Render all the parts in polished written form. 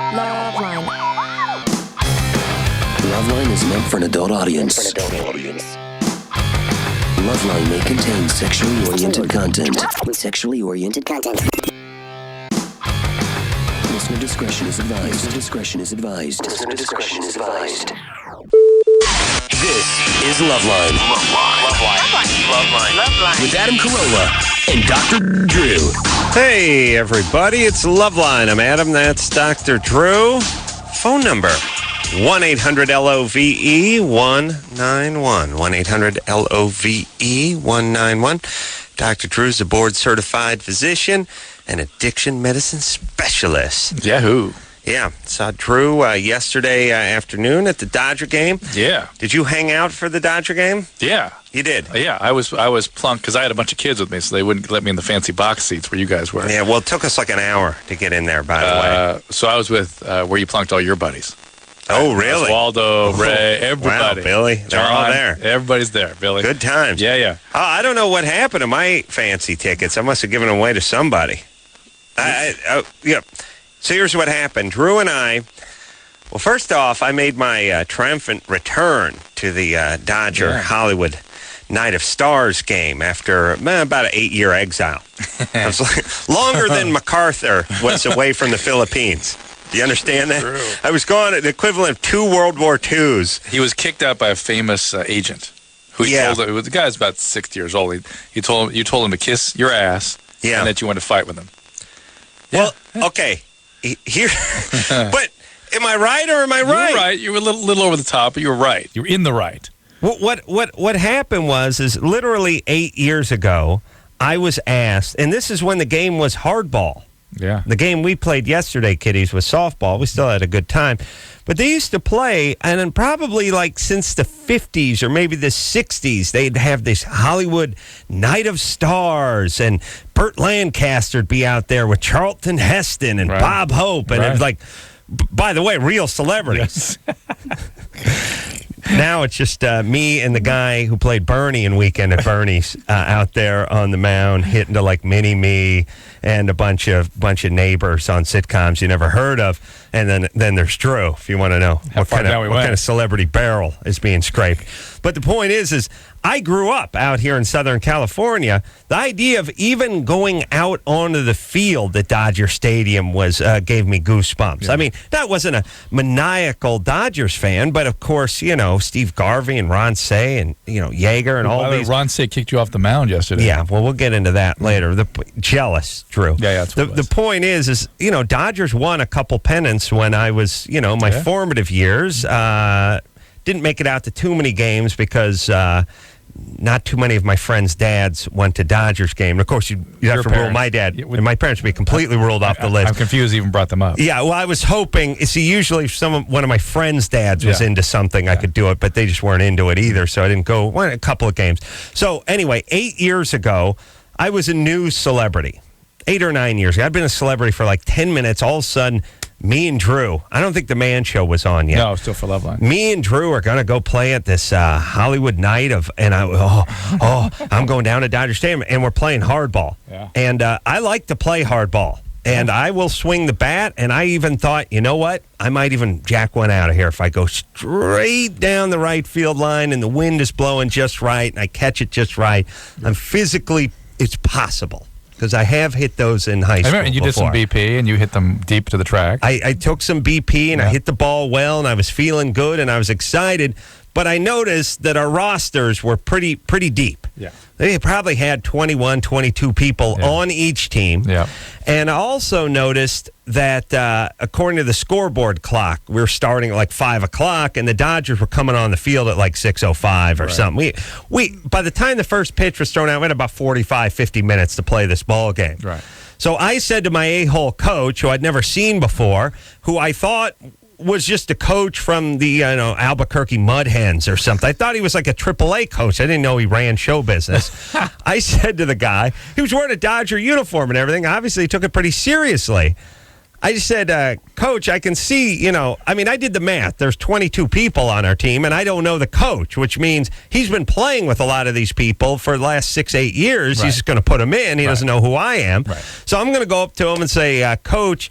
LoveLine. LoveLine is meant for an adult audience. LoveLine may contain sexually oriented content. Listener discretion is advised. This is LoveLine. LoveLine. With Adam Carolla and Dr. Drew. Hey, everybody, it's LoveLine. I'm Adam, that's Dr. Drew. Phone number, 1-800-LOVE-191. 1-800-LOVE-191. Dr. Drew's a board-certified physician and addiction medicine specialist. Yahoo. Yeah, saw Drew yesterday afternoon at the Dodger game. Yeah. Did you hang out for the Dodger game? Yeah. You did? Yeah, I was plunked because I had a bunch of kids with me, so they wouldn't let me in the fancy box seats where you guys were. Yeah, well, it took us like an hour to get in there, by the way. So I was with where you plunked all your buddies. Oh, really? Waldo, Ray, everybody. Wow, Billy. They're all there. Everybody's there, Billy. Good times. Yeah. Oh, I don't know what happened to my fancy tickets. I must have given them away to somebody. Yeah. So here's what happened. Drew and I, well, first off, I made my triumphant return to the Dodger Hollywood Night of Stars game after about an 8-year exile. I was like, longer than MacArthur was away from the Philippines. Do you understand that? True. I was gone at the equivalent of 2 World War IIs. He was kicked out by a famous agent. Who told the guy's about 60 years old. You told him to kiss your ass and that you wanted to fight with him. Well, okay. Here, but am I right or am I right? You were right. You were a little over the top, but you were right. You were in the right. What happened was literally 8 years ago, I was asked, and this is when the game was hardball. Yeah. The game we played yesterday, kiddies, was softball. We still had a good time. But they used to play, and then probably like since the 50s or maybe the 60s, they'd have this Hollywood Night of Stars, and Burt Lancaster would be out there with Charlton Heston and Bob Hope. And it was like, by the way, real celebrities. Yes. Now it's just me and the guy who played Bernie in Weekend at Bernie's out there on the mound hitting to like Mini-Me and a bunch of neighbors on sitcoms you never heard of. And then there's Drew, if you want to know what kind of celebrity barrel is being scraped. But the point is I grew up out here in Southern California. The idea of even going out onto the field at Dodger Stadium gave me goosebumps. Yeah. I mean, that wasn't a maniacal Dodgers fan, but of course, Steve Garvey and Ron Say and, Yeager and all these. Ron Say kicked you off the mound yesterday. Yeah, well, we'll get into that later. Jealous, Drew. Yeah, that's what the point is, Dodgers won a couple pennants when I was, my formative years. Didn't make it out to too many games because not too many of my friends' dads went to Dodgers game. And of course, you have to rule my dad and my parents would be completely ruled off the list. I'm confused you even brought them up. Yeah, well, I was hoping, usually if one of my friends' dads was into something, I could do it, but they just weren't into it either, so I didn't go. Went a couple of games. So anyway, 8 years ago, I was a news celebrity. 8 or 9 years ago. I'd been a celebrity for like 10 minutes. All of a sudden, me and Drew, I don't think the Man Show was on yet. No, still for LoveLine. Me and Drew are going to go play at this Hollywood night I'm going down to Dodger Stadium, and we're playing hardball. Yeah. And I like to play hardball, and I will swing the bat, and I even thought, you know what? I might even jack one out of here if I go straight down the right field line and the wind is blowing just right and I catch it just right. It's possible. Because I have hit those in high school. I remember you did some BP and you hit them deep to the track. I took some BP and I hit the ball well and I was feeling good and I was excited. But I noticed that our rosters were pretty deep. Yeah. They probably had 21, 22 people on each team. Yeah. And I also noticed that according to the scoreboard clock, we were starting at like 5 o'clock, and the Dodgers were coming on the field at like 6:05 or something. We by the time the first pitch was thrown out, we had about 45, 50 minutes to play this ball game. Right. So I said to my a-hole coach, who I'd never seen before, who I thought was just a coach from the Albuquerque Mud Hens or something. I thought he was like a AAA coach. I didn't know he ran show business. I said to the guy, he was wearing a Dodger uniform and everything. Obviously, he took it pretty seriously. I just said, Coach, I can see, I did the math. There's 22 people on our team, and I don't know the coach, which means he's been playing with a lot of these people for the last 6-8 years. Right. He's just going to put them in. He doesn't know who I am. Right. So I'm going to go up to him and say, Coach,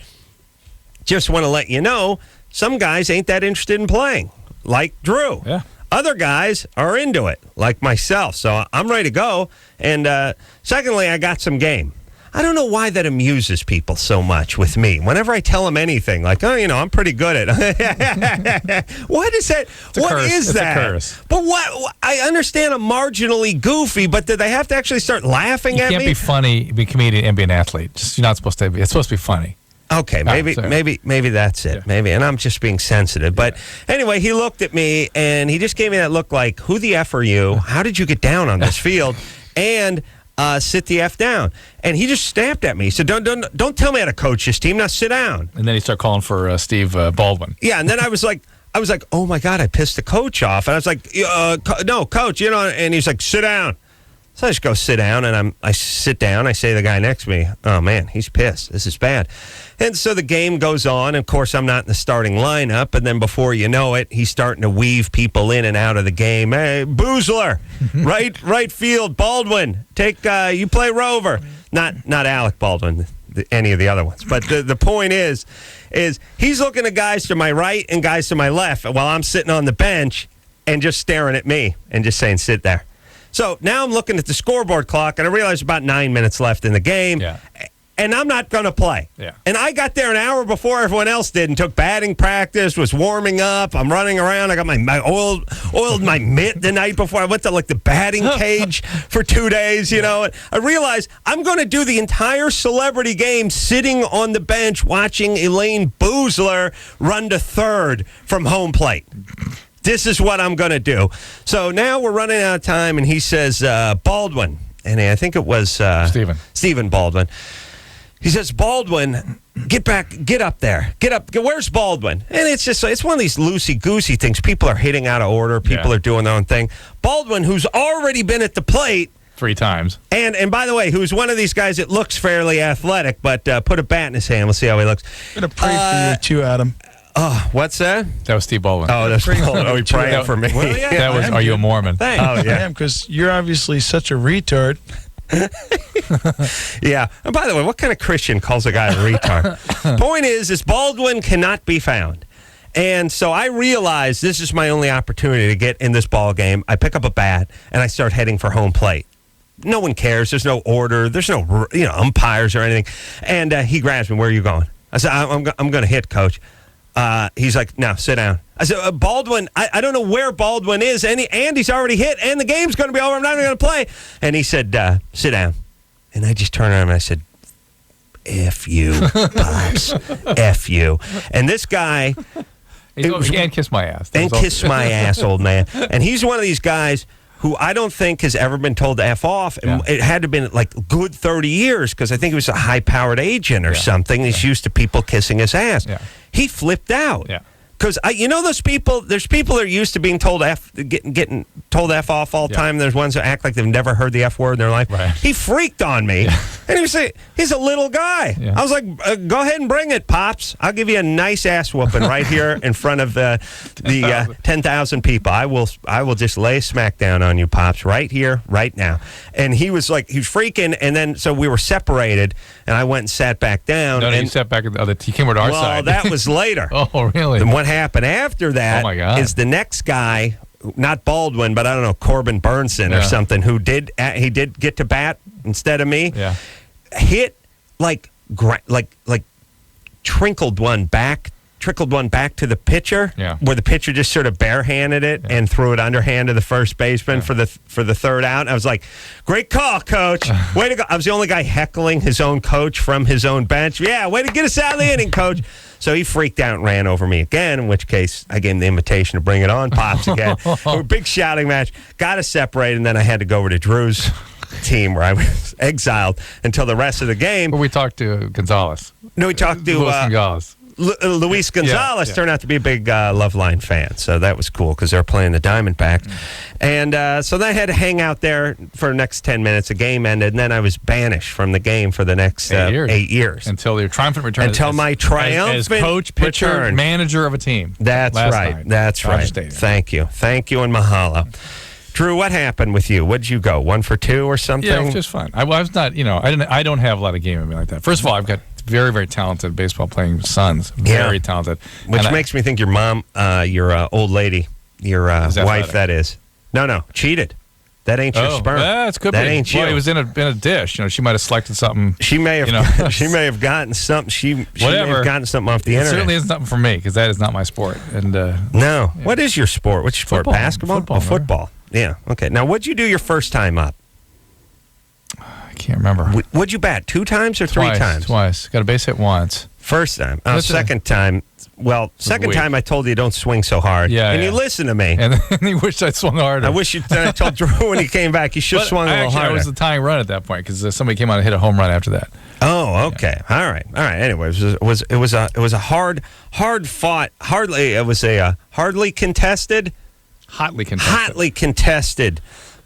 just want to let you know, some guys ain't that interested in playing, like Drew. Yeah. Other guys are into it, like myself. So I'm ready to go. And secondly, I got some game. I don't know why that amuses people so much with me. Whenever I tell them anything, like, oh, I'm pretty good at it. What is that? What is that? It's a curse. But what? I understand I'm marginally goofy, but do they have to actually start laughing at me? You can't be funny, be a comedian, and be an athlete. You're not supposed to be. It's supposed to be funny. Okay, maybe that's it. Yeah. Maybe, and I'm just being sensitive. But anyway, he looked at me and he just gave me that look like, who the F are you? How did you get down on this field? And sit the F down. And he just snapped at me. He said, don't tell me how to coach this team. Now sit down. And then he started calling for Steve Baldwin. Yeah, and then I was like, oh my God, I pissed the coach off. And I was like, no, coach, and he's like, sit down. So I just go sit down, and I sit down. I say to the guy next to me, oh, man, he's pissed. This is bad. And so the game goes on. Of course, I'm not in the starting lineup. And then before you know it, he's starting to weave people in and out of the game. Hey, Boozler, right field, Baldwin, you play Rover. Not Alec Baldwin, any of the other ones. But the point is he's looking at guys to my right and guys to my left while I'm sitting on the bench and just staring at me and just saying, sit there. So now I'm looking at the scoreboard clock, and I realize about 9 minutes left in the game, and I'm not going to play. Yeah. And I got there an hour before everyone else did and took batting practice, was warming up. I'm running around. I got my oiled my mitt the night before. I went to, the batting cage for 2 days, And I realized I'm going to do the entire celebrity game sitting on the bench watching Elaine Boozler run to third from home plate. This is what I'm going to do. So now we're running out of time, and he says, Baldwin, and I think it was Stephen Baldwin. He says, Baldwin, get up there. Get up. Where's Baldwin? And it's one of these loosey-goosey things. People are hitting out of order. People are doing their own thing. Baldwin, who's already been at the plate 3 times. And by the way, who's one of these guys that looks fairly athletic, but put a bat in his hand. We'll see how he looks. I'm going to pray for you too, Adam. Oh, what's that? That was Steve Baldwin. Oh, that's Steve Baldwin. Oh, he praying for me. Well, yeah, that was, are you a Mormon? Thanks. Oh, yeah. I am, because you're obviously such a retard. Yeah. And by the way, what kind of Christian calls a guy a retard? Point is Baldwin cannot be found. And so I realized this is my only opportunity to get in this ball game. I pick up a bat, and I start heading for home plate. No one cares. There's no order. There's no umpires or anything. And he grabs me. Where are you going? I said, I'm going to hit, coach. He's like, no, sit down. I said, Baldwin, I don't know where Baldwin is, and he's already hit, and the game's going to be over. I'm not even going to play. And he said, sit down. And I just turned around and I said, F you, Pops. F you. And this guy... and kiss my ass. And kiss my ass, old man. And he's one of these guys who I don't think has ever been told to F off. And it had to have been good 30 years, because I think he was a high-powered agent or something. He's used to people kissing his ass. Yeah. He flipped out. Yeah. Because those people, there's people that are used to being told getting told F off all the time. There's ones that act like they've never heard the F word in their life. Right. He freaked on me. And he's a little guy. Yeah. I was like, go ahead and bring it, Pops. I'll give you a nice ass whooping right here in front of the 10,000 people. I will just lay smack down on you, Pops, right here, right now. And he was freaking. And then, so we were separated, and I went and sat back down. No, you sat back. He came over to our side. Well, that was later. Oh, really? And what happened after that is the next guy, not Baldwin, but I don't know, Corbin Burnson or something, who did get to bat instead of me. Yeah. Hit trickled one back to the pitcher, where the pitcher just sort of barehanded it and threw it underhand to the first baseman for the third out. I was like, great call, coach. Way to go. I was the only guy heckling his own coach from his own bench. Yeah, way to get us out of the inning, coach. So he freaked out and ran over me again, in which case I gave him the invitation to bring it on, Pops, again. A big shouting match. Got us separated, and then I had to go over to Drew's team, where I was exiled until the rest of the game. Where we talked to Gonzalez. No, we talked to Gonzalez. Luis Gonzalez turned out to be a big LoveLine fan, so that was cool because they were playing the Diamondbacks. And so I had to hang out there for the next 10 minutes. The game ended, and then I was banished from the game for the next 8 years. Until your triumphant return. Until my triumphant as coach, pitcher, return. Manager of a team. That's right. That's right. Thank you. Thank you, and mahalo. Drew, what happened with you? What did you go? 1 for 2 or something? Yeah, it was just fun. I was not, I don't have a lot of game in me like that. First of all, I've got very, very talented baseball playing sons. Very talented. Which makes me think your mom, your old lady, your wife, that is. No, cheated. That ain't your sperm. That could be. That ain't you. Well, it was in a dish. She might have selected something. She may have. She may have gotten something. She may have gotten something off the internet. It certainly isn't something for me because that is not my sport. And no. Yeah. What is your sport? What's your sport? Football. Basketball. Football. Yeah. Okay. Now, what'd you do your first time up? I can't remember. What'd you bat? 2 times or 3 times? Twice. Got a base hit once. First time. Second time. Well, second time I told you don't swing so hard. Yeah. And you listened to me. And he wished I swung harder. I wish I told Drew when he came back, you should have swung a little harder. I was the tying run at that point because somebody came out and hit a home run after that. Oh, okay. Yeah. All right. Anyways, it was a hard fought, hotly contested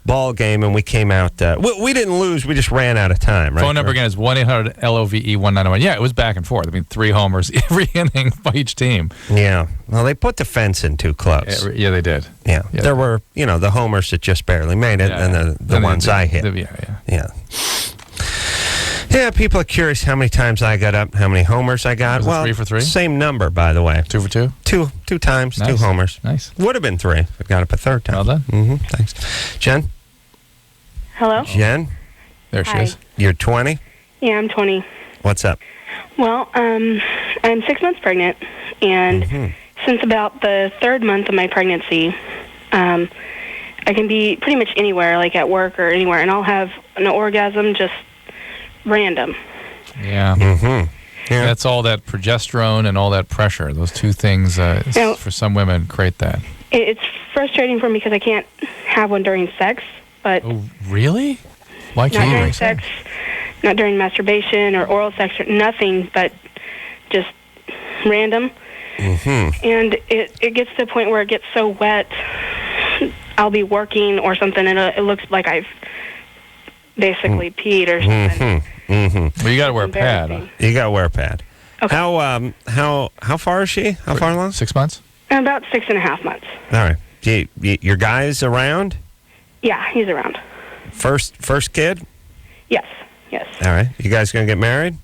ball game, and we came out. We didn't lose. We just ran out of time. Right? Phone number again is 1-800-LOVE-1901. Yeah, it was back and forth. I mean, 3 homers every inning by each team. Yeah. Well, they put the fence in too close. Yeah, they did. Yeah. There were, the homers that just barely made it, and the ones I hit. Yeah. Yeah, people are curious how many times I got up, how many homers I got. Was it 3 for 3? Same number, by the way. 2 for 2? Two times, nice. 2 homers. Nice. Would have been 3 if I got up a third time. Well done. Mm-hmm. Thanks. Jen? Hello? Jen? There she Hi. is. You're 20? Yeah, I'm 20. What's up? Well, I'm 6 months pregnant, and since about the 3rd month of my pregnancy, I can be pretty much anywhere, like at work or anywhere, and I'll have an orgasm just random. Yeah. Mm-hmm. Yeah. That's all that progesterone and all that pressure. Those 2 things, for some women, create that. It's frustrating for me because I can't have one during sex, but Oh, really? Why not can't you? during sex, not during masturbation or oral sex or nothing, but just random. Mm-hmm. And it gets to the point where it gets so wet, I'll be working or something, and it looks like I've basically peed or something. Mm-hmm. Well, you got to wear a pad. You got to wear a pad. Okay. How far is she? How far along? 6 months? About 6.5 months. All right. Your guy's around? Yeah, he's around. First kid? Yes. All right. You guys going to get married?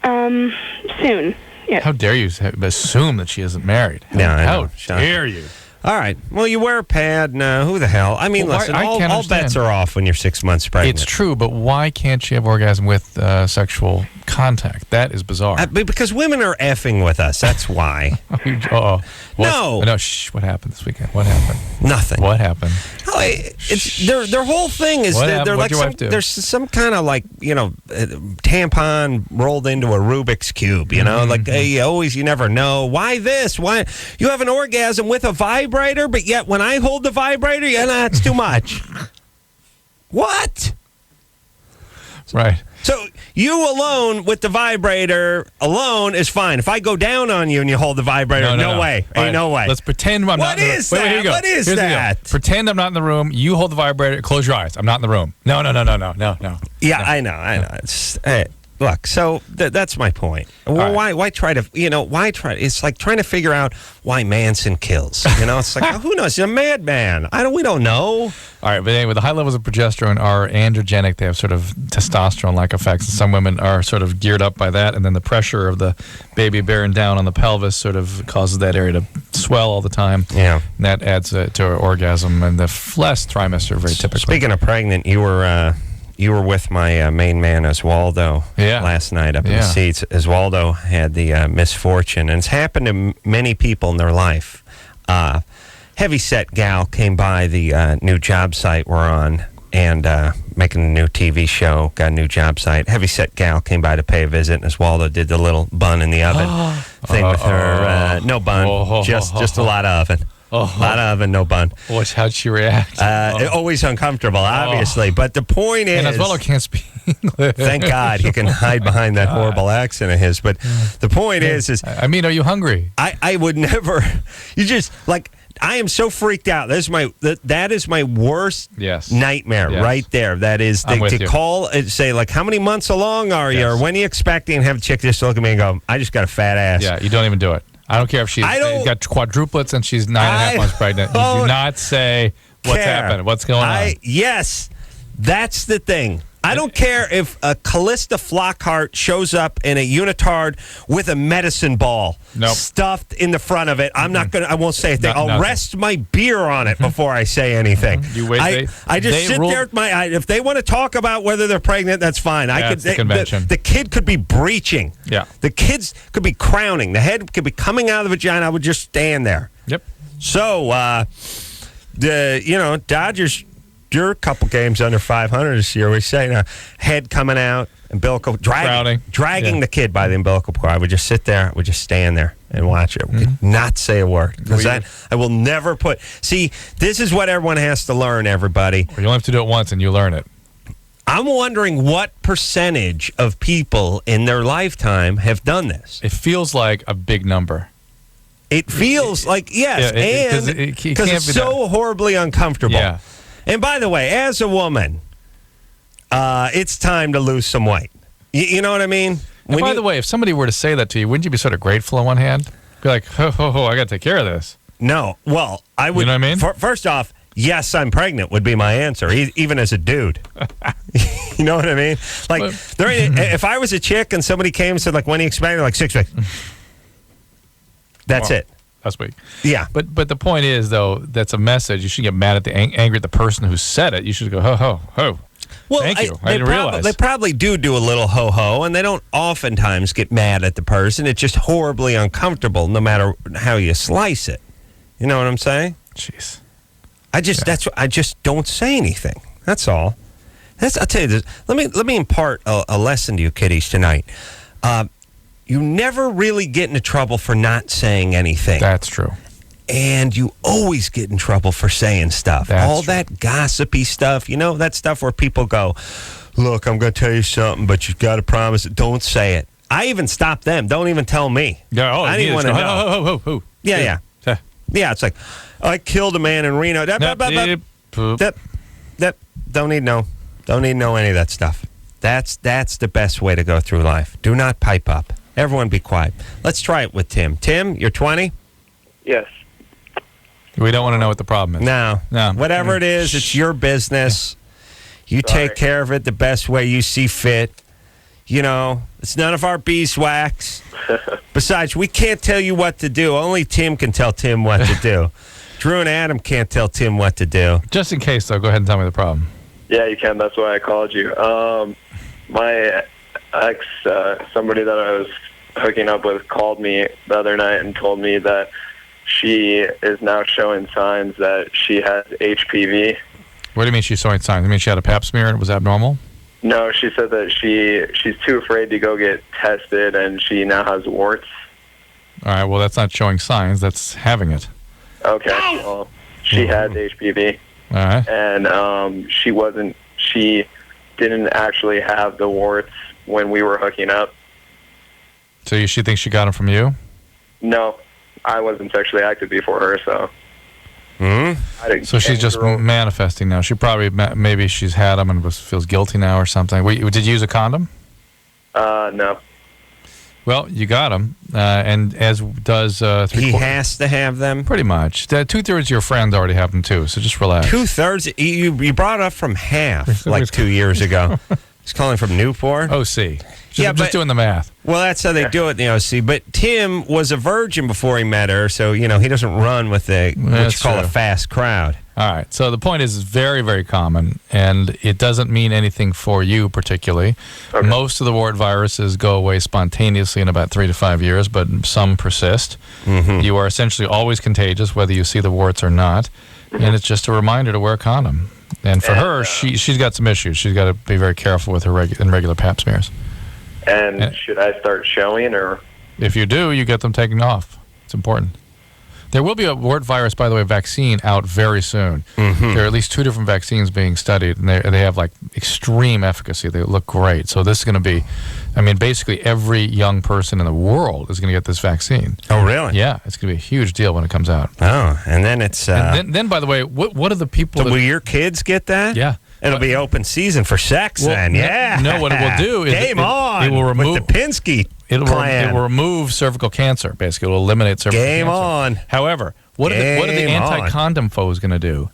Soon. Yes. How dare you assume that she isn't married? How dare you? All right. Well, you wear a pad. No, who the hell? I mean, Well, listen, I can't all understand. bets are off when you're 6 months pregnant. It's true, but why can't you have orgasm with sexual contact? That is bizarre. Because women are effing with us. That's why. No. Shh. What happened this weekend? What happened? Nothing. What happened? Oh, it's their whole thing is What they're happened? like What'd your wife do? there's some kind of tampon rolled into a Rubik's cube. Like you never know why this. Why you have an orgasm with a vibrator, but yet when I hold the vibrator, that's too much. What? Right. So you alone with the vibrator alone is fine. If I go down on you and you hold the vibrator, no way. All Ain't no way. Let's pretend I'm not in the room. Is that? Wait, here you go. What is Here's the deal. that? Pretend I'm not in the room. You hold the vibrator. Close your eyes. I'm not in the room. No. Yeah, I know. It's, look, so that's my point. Well, right. why try to, why try? It's like trying to figure out why Manson kills. It's like, who knows? He's a madman. We don't know. All right, but anyway, the high levels of progesterone are androgenic. They have sort of testosterone-like effects. And some women are sort of geared up by that, and then the pressure of the baby bearing down on the pelvis sort of causes that area to swell all the time. Yeah. And that adds to orgasm. And the last trimester, very typically. Speaking of pregnant, you were with my main man, Oswaldo, last night up in the seats. Oswaldo had the misfortune, and it's happened to many people in their life. Heavyset gal came by the new job site we're on and making a new TV show, got a new job site. Heavyset gal came by to pay a visit, and Oswaldo did the little bun in the oven thing with her. No bun, just a lot of oven. A lot of oven, no bun. How'd she react? Always uncomfortable, obviously. But the point is... And Oswaldo can't speak English. Thank God he can hide behind that horrible accent of his. But the point is... I mean, are you hungry? I would never... You just, I am so freaked out. That is my worst nightmare right there. That is to call and say, how many months along are you? Or when are you expecting? And have a chick just look at me and go, I just got a fat ass. Yeah, you don't even do it. I don't care if she's got quadruplets and she's 9.5 months pregnant. You do not say, what's happening? What's going on? Yes, that's the thing. I don't care if Callista Flockhart shows up in a unitard with a medicine ball stuffed in the front of it. I'm not going to, I won't say a thing. I'll rest my beer on it before I say anything. You wait. I just sit there with my, if they want to talk about whether they're pregnant, that's fine. That's the convention. The kid could be breaching. Yeah. The kids could be crowning. The head could be coming out of the vagina. I would just stand there. Yep. So, Dodgers, you're a couple games under 500 this year. We say now, head coming out, umbilical, dragging the kid by the umbilical cord. I would just sit there. I would just stand there and watch it. We could not say a word because I will never put. See, this is what everyone has to learn. Everybody, you only have to do it once and you learn it. I'm wondering what percentage of people in their lifetime have done this. It feels like a big number. It feels like, yes, and because it's so horribly uncomfortable. Yeah. And by the way, as a woman, it's time to lose some weight. You know what I mean? And by the way, if somebody were to say that to you, wouldn't you be sort of grateful on one hand? Be like, I got to take care of this. No. Well, I would. You know what I mean? First off, yes, I'm pregnant would be my answer, even as a dude. You know what I mean? Like, if I was a chick and somebody came and said, like, when are you expecting? Like, 6 weeks. That's it. That's weak. Yeah. But the point is, though, that's a message. You should get mad at the angry at the person who said it. You should go, ho. Well, thank you. I didn't realize. They probably do a little ho, and they don't oftentimes get mad at the person. It's just horribly uncomfortable no matter how you slice it. You know what I'm saying? Jeez. I just don't say anything. That's all. I'll tell you this. Let me impart a lesson to you kiddies tonight. You never really get into trouble for not saying anything. That's true. And you always get in trouble for saying stuff. All that gossipy stuff, that stuff where people go, look, I'm going to tell you something, but you've got to promise it. Don't say it. I even stop them. Don't even tell me. Yeah, I didn't want to know. Ho. Yeah. Yeah, it's like, I killed a man in Reno. Don't need to know any of that stuff. That's the best way to go through life. Do not pipe up. Everyone be quiet. Let's try it with Tim. Tim, you're 20? Yes. We don't want to know what the problem is. No. Whatever it is, it's your business. You take care of it the best way you see fit. It's none of our beeswax. Besides, we can't tell you what to do. Only Tim can tell Tim what to do. Drew and Adam can't tell Tim what to do. Just in case, though, go ahead and tell me the problem. Yeah, you can. That's why I called you. My ex, somebody that I was hooking up with, called me the other night and told me that she is now showing signs that she has HPV. What do you mean she's showing signs? You mean she had a pap smear and it was abnormal? No, she said that she's too afraid to go get tested and she now has warts. Mm-hmm. All right, well, that's not showing signs. That's having it. Okay, well, she has HPV. All right. And she didn't actually have the warts when we were hooking up. So she thinks she got them from you? No, I wasn't sexually active before her, so. Mm-hmm. So she's just manifesting now. She probably, maybe she's had them and feels guilty now or something. Did you use a condom? No. Well, you got them, and as does he has to have them? Pretty much. 2/3 of your friends already have them, too, so just relax. 2/3? You brought it up from half, like 2 years ago. He's calling from Newport? OC. Just doing the math. Well, that's how they do it in the OC. But Tim was a virgin before he met her, so, he doesn't run with what you call a fast crowd. All right. So the point is, it's very, very common, and it doesn't mean anything for you particularly. Okay. Most of the wart viruses go away spontaneously in about 3 to 5 years, but some persist. Mm-hmm. You are essentially always contagious, whether you see the warts or not, and it's just a reminder to wear a condom. And for her, she's got some issues. She's got to be very careful with her regular pap smears. And should I start showing, or? If you do, you get them taken off. It's important. There will be a wart virus, by the way, vaccine out very soon. Mm-hmm. There are at least 2 different vaccines being studied, and they have like extreme efficacy. They look great. So this is going to be, basically every young person in the world is going to get this vaccine. Oh, really? Yeah, it's going to be a huge deal when it comes out. Oh, and then it's... And then, by the way, what are the people... So will your kids get that? Yeah. It'll be open season for sex then, yeah. No, what it will do is... Game on! It will remove... With the Pinsky It will remove cervical cancer, basically. It will eliminate cervical cancer. Game on. However, what are the anti-condom foes going to do?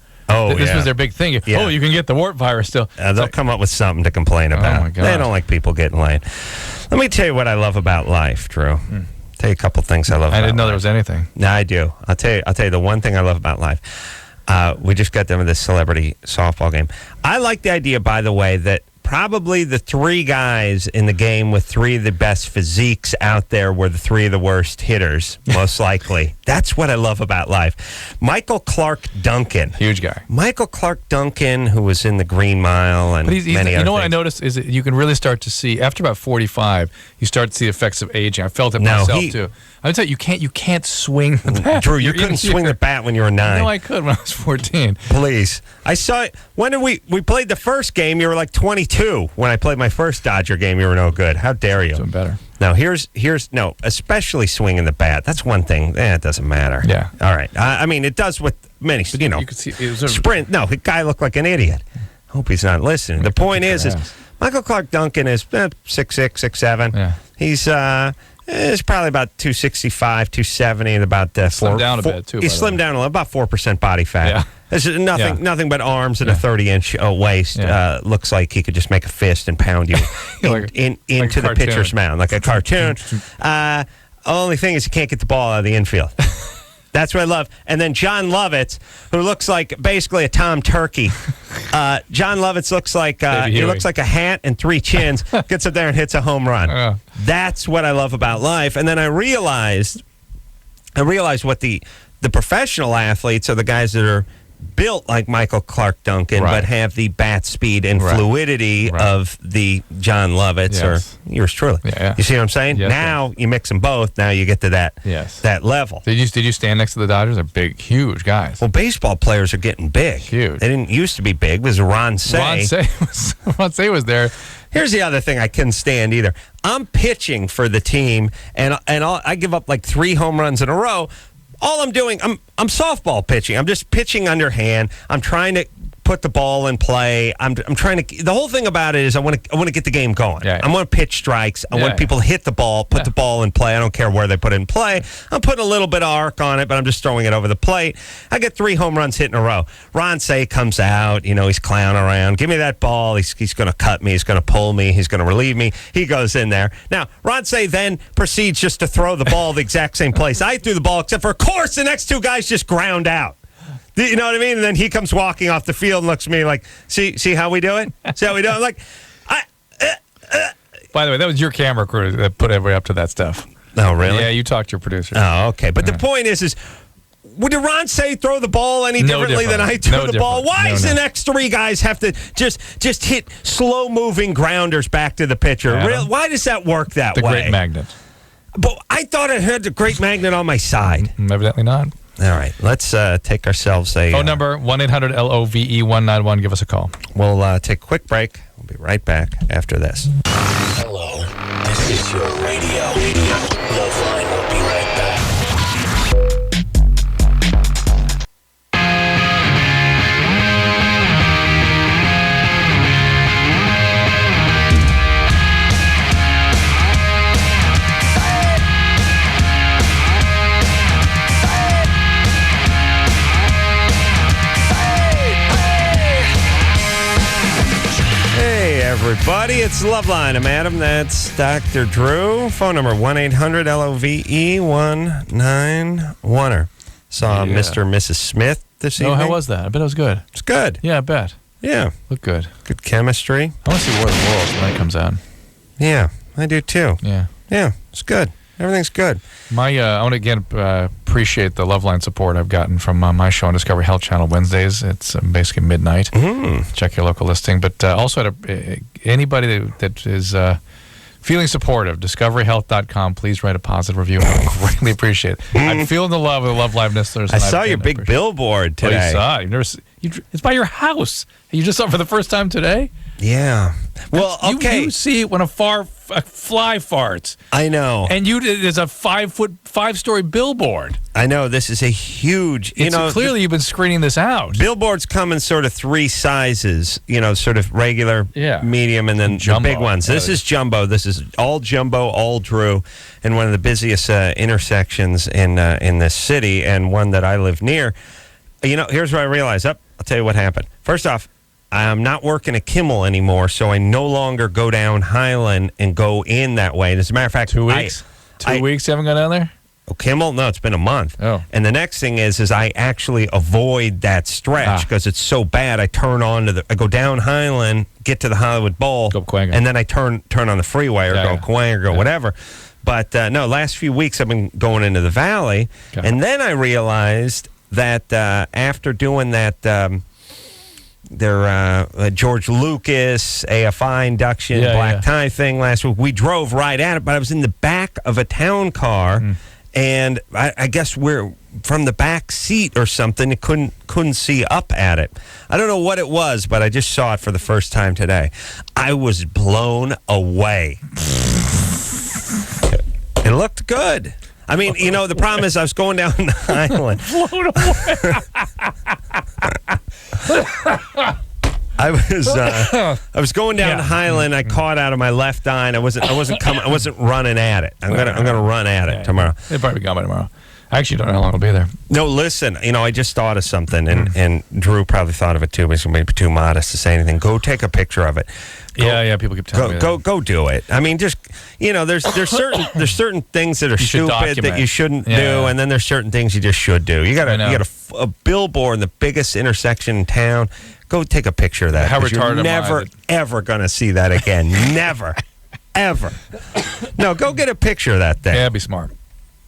This was their big thing. Yeah. Oh, you can get the wart virus still. They'll come up with something to complain about. my God. They don't like people getting laid. Let me tell you what I love about life, Drew. Tell you a couple things I love about I didn't know there life. was anything. No, I do. I'll tell you the one thing I love about life. We just got done with this celebrity softball game. I like the idea, by the way, that probably the three guys in the game with three of the best physiques out there were the three of the worst hitters, most likely. That's what I love about life. Michael Clark Duncan. Huge guy. Michael Clark Duncan, who was in the Green Mile and But he's many you other know what I things. noticed is that you can really start to see after about 45, you start to see the effects of aging. I felt it myself too. I would tell you can't swing the bat. Drew, you couldn't swing the bat when you were 9. No, I could when I was 14. Please. I saw it. When did we played the first game, you were like 22. When I played my first Dodger game, you were no good. How dare you? Doing better. Now, here's especially swinging the bat. That's one thing. It doesn't matter. Yeah. All right. I mean, it does with many, You could see it was sort of, sprint. No, the guy looked like an idiot. Hope he's not listening. The point is Michael Clark Duncan is 6'6", 6'7". Yeah. He's probably about 265, 270, and about Slimmed down a bit, too, He by the slimmed way. down a little, about 4% body fat. Yeah. There's nothing but arms and a Yeah. 30-inch waist. Yeah. Looks like he could just make a fist and pound you into the cartoon. pitcher's mound, like a cartoon. Only thing is, you can't get the ball out of the infield. That's what I love. And then John Lovitz, who looks like basically a Tom Turkey. John Lovitz looks like he looks like a hat and 3 chins. Gets up there and hits a home run. That's what I love about life. And then I realized what the professional athletes are the guys that are built like Michael Clark Duncan, but have the bat speed and fluidity of the John Lovitz or yours truly. Yeah. You see what I'm saying? Yes, now you mix them both. Now you get to that level. Did you stand next to the Dodgers? They're big, huge guys. Well, baseball players are getting big. Huge. They didn't used to be big. It was Ron Say. Ron Say was there. Here's the other thing I couldn't stand either. I'm pitching for the team, and I give up like 3 home runs in a row. All I'm doing, I'm softball pitching. I'm just pitching underhand. I'm trying to put the ball in play. I'm trying to. The whole thing about it is I want to get the game going. I want to pitch strikes. I want people to hit the ball, put the ball in play. I don't care where they put it in play. I'm putting a little bit of arc on it, but I'm just throwing it over the plate. I get 3 home runs hit in a row. Ron Say comes out. He's clowning around. Give me that ball. He's going to cut me. He's going to pull me. He's going to relieve me. He goes in there. Now, Ron Say then proceeds just to throw the ball the exact same place I threw the ball, except for, of course, the next 2 guys just ground out. You know what I mean? And then he comes walking off the field and looks at me like, see how we do it? See how we do it? I'm like, By the way, that was your camera crew that put everybody up to that stuff. Oh, really? Yeah, you talked to your producer. Oh, okay. But the point is did Ron Say throw the ball any differently than I threw the ball? Why does the next 3 guys have to just hit slow-moving grounders back to the pitcher? Why does that work that way? The great magnet. But I thought I had the great magnet on my side. Evidently not. All right. Let's take ourselves a... Phone number, 1-800-LOVE-191. Give us a call. We'll take a quick break. We'll be right back after this. Hello, this is your radio. LoveLine will be right back. Everybody, it's LoveLine. I'm Adam. That's Dr. Drew. Phone number 1-800-LOVE-191. Saw Mr. and Mrs. Smith this evening. Oh, how was that? I bet it was good. It's good. Yeah, I bet. Yeah. Looked good. Good chemistry. I want to see War of the Worlds when it comes out. Yeah, I do too. Yeah. Yeah, it's good. Everything's good. I want to again appreciate the LoveLine support I've gotten from my show on Discovery Health Channel Wednesdays. It's basically midnight. Check your local listing. But also, anybody that is feeling supportive, discoveryhealth.com, please write a positive review. I greatly appreciate it. I'm feeling the love of the LoveLine listeners. I saw your big billboard today. Oh, you saw it. It's by your house. You just saw it for the first time today? Yeah. Well, okay. You see it when a fly farts. I know. And there's a 5-story billboard. I know. This is a huge, clearly you've been screening this out. Billboards come in sort of 3 sizes, sort of regular, medium, and then jumbo. The big ones. This is jumbo. This is all jumbo, all Drew, in one of the busiest intersections in this city, and one that I live near. Here's what I realized. I'll tell you what happened. First off, I'm not working at Kimmel anymore, so I no longer go down Highland and go in that way. And as a matter of fact, 2 weeks? 2 weeks you haven't gone down there? Oh, Kimmel? No, it's been a month. Oh. And the next thing is I actually avoid that stretch because it's so bad. I I go down Highland, get to the Hollywood Bowl, go Cahuenga. And then I turn on the freeway or go Cahuenga or go whatever. But no, last few weeks I've been going into the Valley, and then I realized that after doing that, their George Lucas AFI induction black tie thing last week, we drove right at it, but I was in the back of a town car. And I guess we're from the back seat or something. It couldn't see up at it. I don't know what it was, but I just saw it for the first time today. I was blown away. It looked good. I mean, the problem is I was going down the island. Blown away. I was going down the Highland. I caught out of my left eye, and I wasn't running at it. I'm gonna run at it tomorrow. They'll probably be gone by tomorrow. I actually don't know how long it'll be there. No, listen. I just thought of something, and Drew probably thought of it too, but he's maybe too modest to say anything. Go take a picture of it. People keep telling me that. Go do it. I mean, just there's certain things that are stupid that you shouldn't do, and then there's certain things you just should do. You got a billboard in the biggest intersection in town. Go take a picture of that. How retarded you're never ever gonna see that again. Never, ever. No, go get a picture of that thing. Yeah, it'd be smart.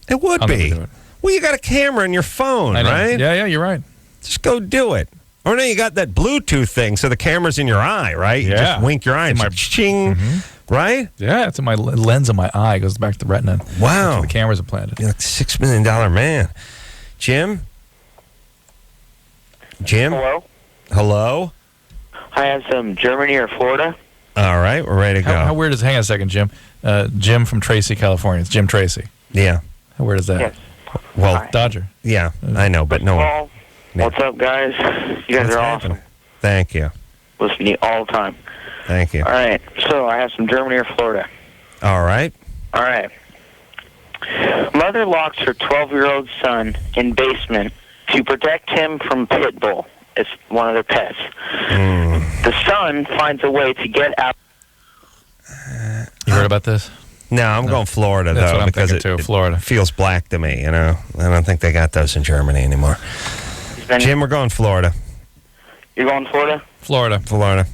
It would be. Well, you got a camera in your phone, right? Yeah, you're right. Just go do it. Or now you got that Bluetooth thing, so the camera's in your eye, right? You just wink your eye and ching, right? Yeah, it's in my lens of my eye. It goes back to the retina. Wow. That's where the cameras are planted. You're like $6 million man. Jim? Hello? I have some Germany or Florida. All right, we're ready to go. How weird is hang on a second, Jim. Jim from Tracy, California. It's Jim Tracy. Yeah. How weird is that? Yes. Well, Hi. Dodger. Yeah, I know, but no one. What's up, guys? You guys are awesome. Thank you. Listen to you all the time. Thank you. All right, so I have some Germany or Florida. All right. Mother locks her 12-year-old son in basement to protect him from pit bull. It's one of their pets. The son finds a way to get out. You heard about this? No, I'm going Florida, That's though, what I'm because thinking, too. Florida. It feels black to me, I don't think they got those in Germany anymore. Jim, we're going Florida. You're going Florida? Florida.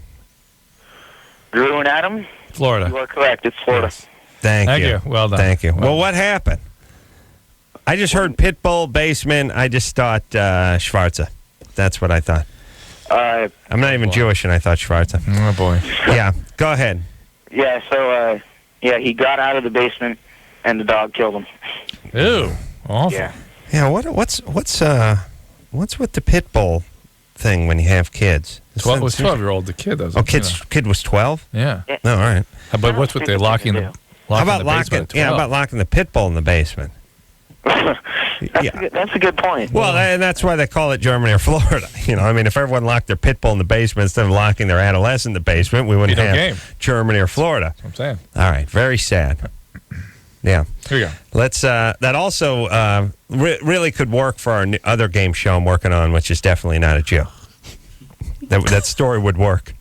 Drew and Adam? Florida. You are correct. It's Florida. Yes. Thank you. Well done. Thank you. Well, what happened? I just heard Pitbull, basement. I just thought Schwarza. That's what I thought. I'm not even Jewish, and I thought Schwarza. Oh, boy. Yeah, go ahead. Yeah, so, he got out of the basement, and the dog killed him. Ew. Awful. Yeah, what's with the Pitbull thing when you have kids? It was 12-year-old, the kid. Kid was 12? Yeah. Oh, all right. But what's with the locking the How about locking the pit bull in the basement? That's a good point. Well, and that's why they call it Germany or Florida. If everyone locked their pit bull in the basement instead of locking their adolescent in the basement, we wouldn't have Germany or Florida. That's what I'm saying. All right, very sad. Yeah. Here we go. Let's. That also really could work for our other game show I'm working on, which is definitely not a Jew. That story would work.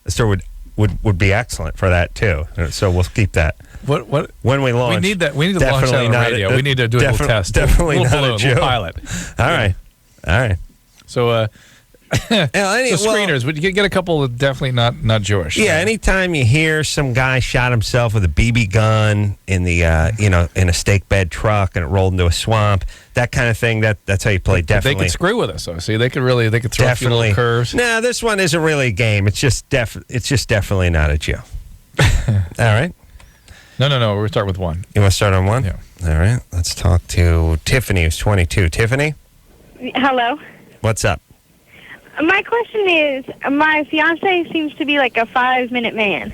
The story would be excellent for that too. So we'll keep that. What when we launch? We need that. We need to launch that on the radio. We need to do a little test. Definitely little not balloon, a Jew. little pilot. All right. So, screeners. Would you get a couple of definitely not Jewish? Yeah. Anytime you hear some guy shot himself with a BB gun in the in a stake bed truck and it rolled into a swamp, that kind of thing. That's how you play. Definitely, they could screw with us. So see, they could throw a few little curves. No, this one isn't really a game. It's just definitely not a Jew. All right. No. We'll start with one. You want to start on one? Yeah. All right. Let's talk to Tiffany, who's 22. Tiffany? Hello. What's up? My question is, my fiance seems to be like a 5-minute man.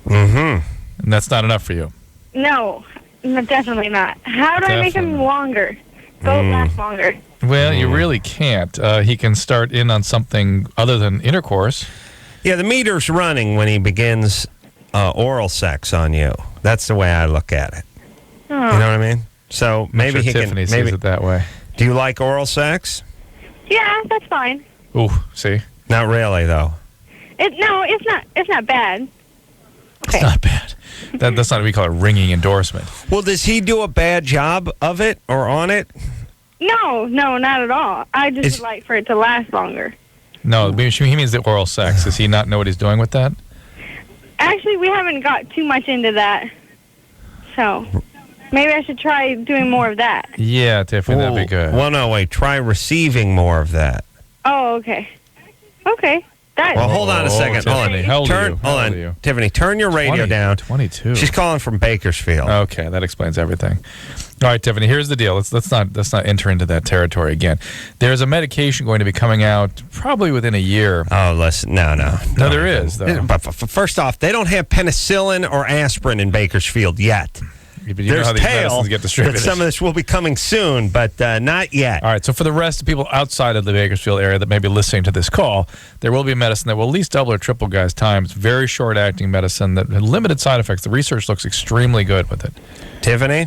Mm-hmm. And that's not enough for you? No, definitely not. How do I make him longer? Last longer? Well, you really can't. He can start in on something other than intercourse. Yeah, the meter's running when he begins oral sex on you. That's the way I look at it. Oh. You know what I mean? So maybe Tiffany sees it that way. Do you like oral sex? Yeah, that's fine. Ooh, see? Not really, though. It's not bad. Okay. It's not bad. That's not what we call a ringing endorsement. Well, does he do a bad job of it or on it? No, not at all. I just would like for it to last longer. No, he means the oral sex. Does he not know what he's doing with that? Actually, we haven't got too much into that. So, maybe I should try doing more of that. Yeah, Tiffany, that'd be good. Well, no, wait. Try receiving more of that. Oh, okay. Okay. Well, hold on a second. Tiffany, how old are you? Hold on. Tiffany, turn your radio down. 22. She's calling from Bakersfield. Okay, that explains everything. All right, Tiffany, here's the deal. Let's not enter into that territory again. There's a medication going to be coming out probably within a year. Oh, listen, no. No, there is, though. But first off, they don't have penicillin or aspirin in Bakersfield yet. But you know how these medicines get distributed. Some of this will be coming soon, but not yet. All right, so for the rest of people outside of the Bakersfield area that may be listening to this call, there will be a medicine that will at least double or triple guys' time. It's very short-acting medicine that had limited side effects. The research looks extremely good with it. Tiffany?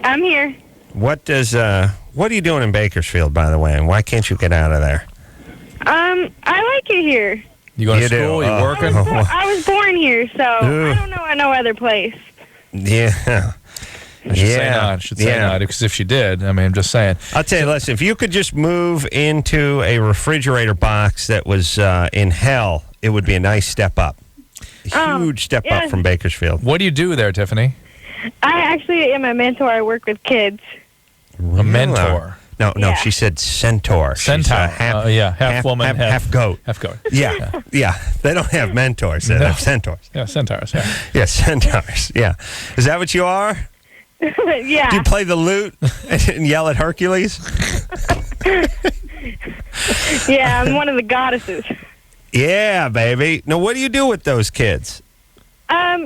I'm here. What are you doing in Bakersfield, by the way, and why can't you get out of there? I like it here. You going to school? You working? I was born here, so I don't know no other place. Yeah. I should say not, because if she did, I mean, I'm just saying. I'll tell you, listen, if you could just move into a refrigerator box that was in hell, it would be a nice step up. A huge step up from Bakersfield. What do you do there, Tiffany? I actually am a mentor. I work with kids. A mentor? No, she said centaur. Centaur. Half woman, half goat. Half goat. Yeah. They don't have mentors. They have centaurs. Yeah, centaurs. Yeah. Yeah, centaurs. Yeah. Is that what you are? Yeah. Do you play the lute and yell at Hercules? Yeah, I'm one of the goddesses. Yeah, baby. Now, what do you do with those kids?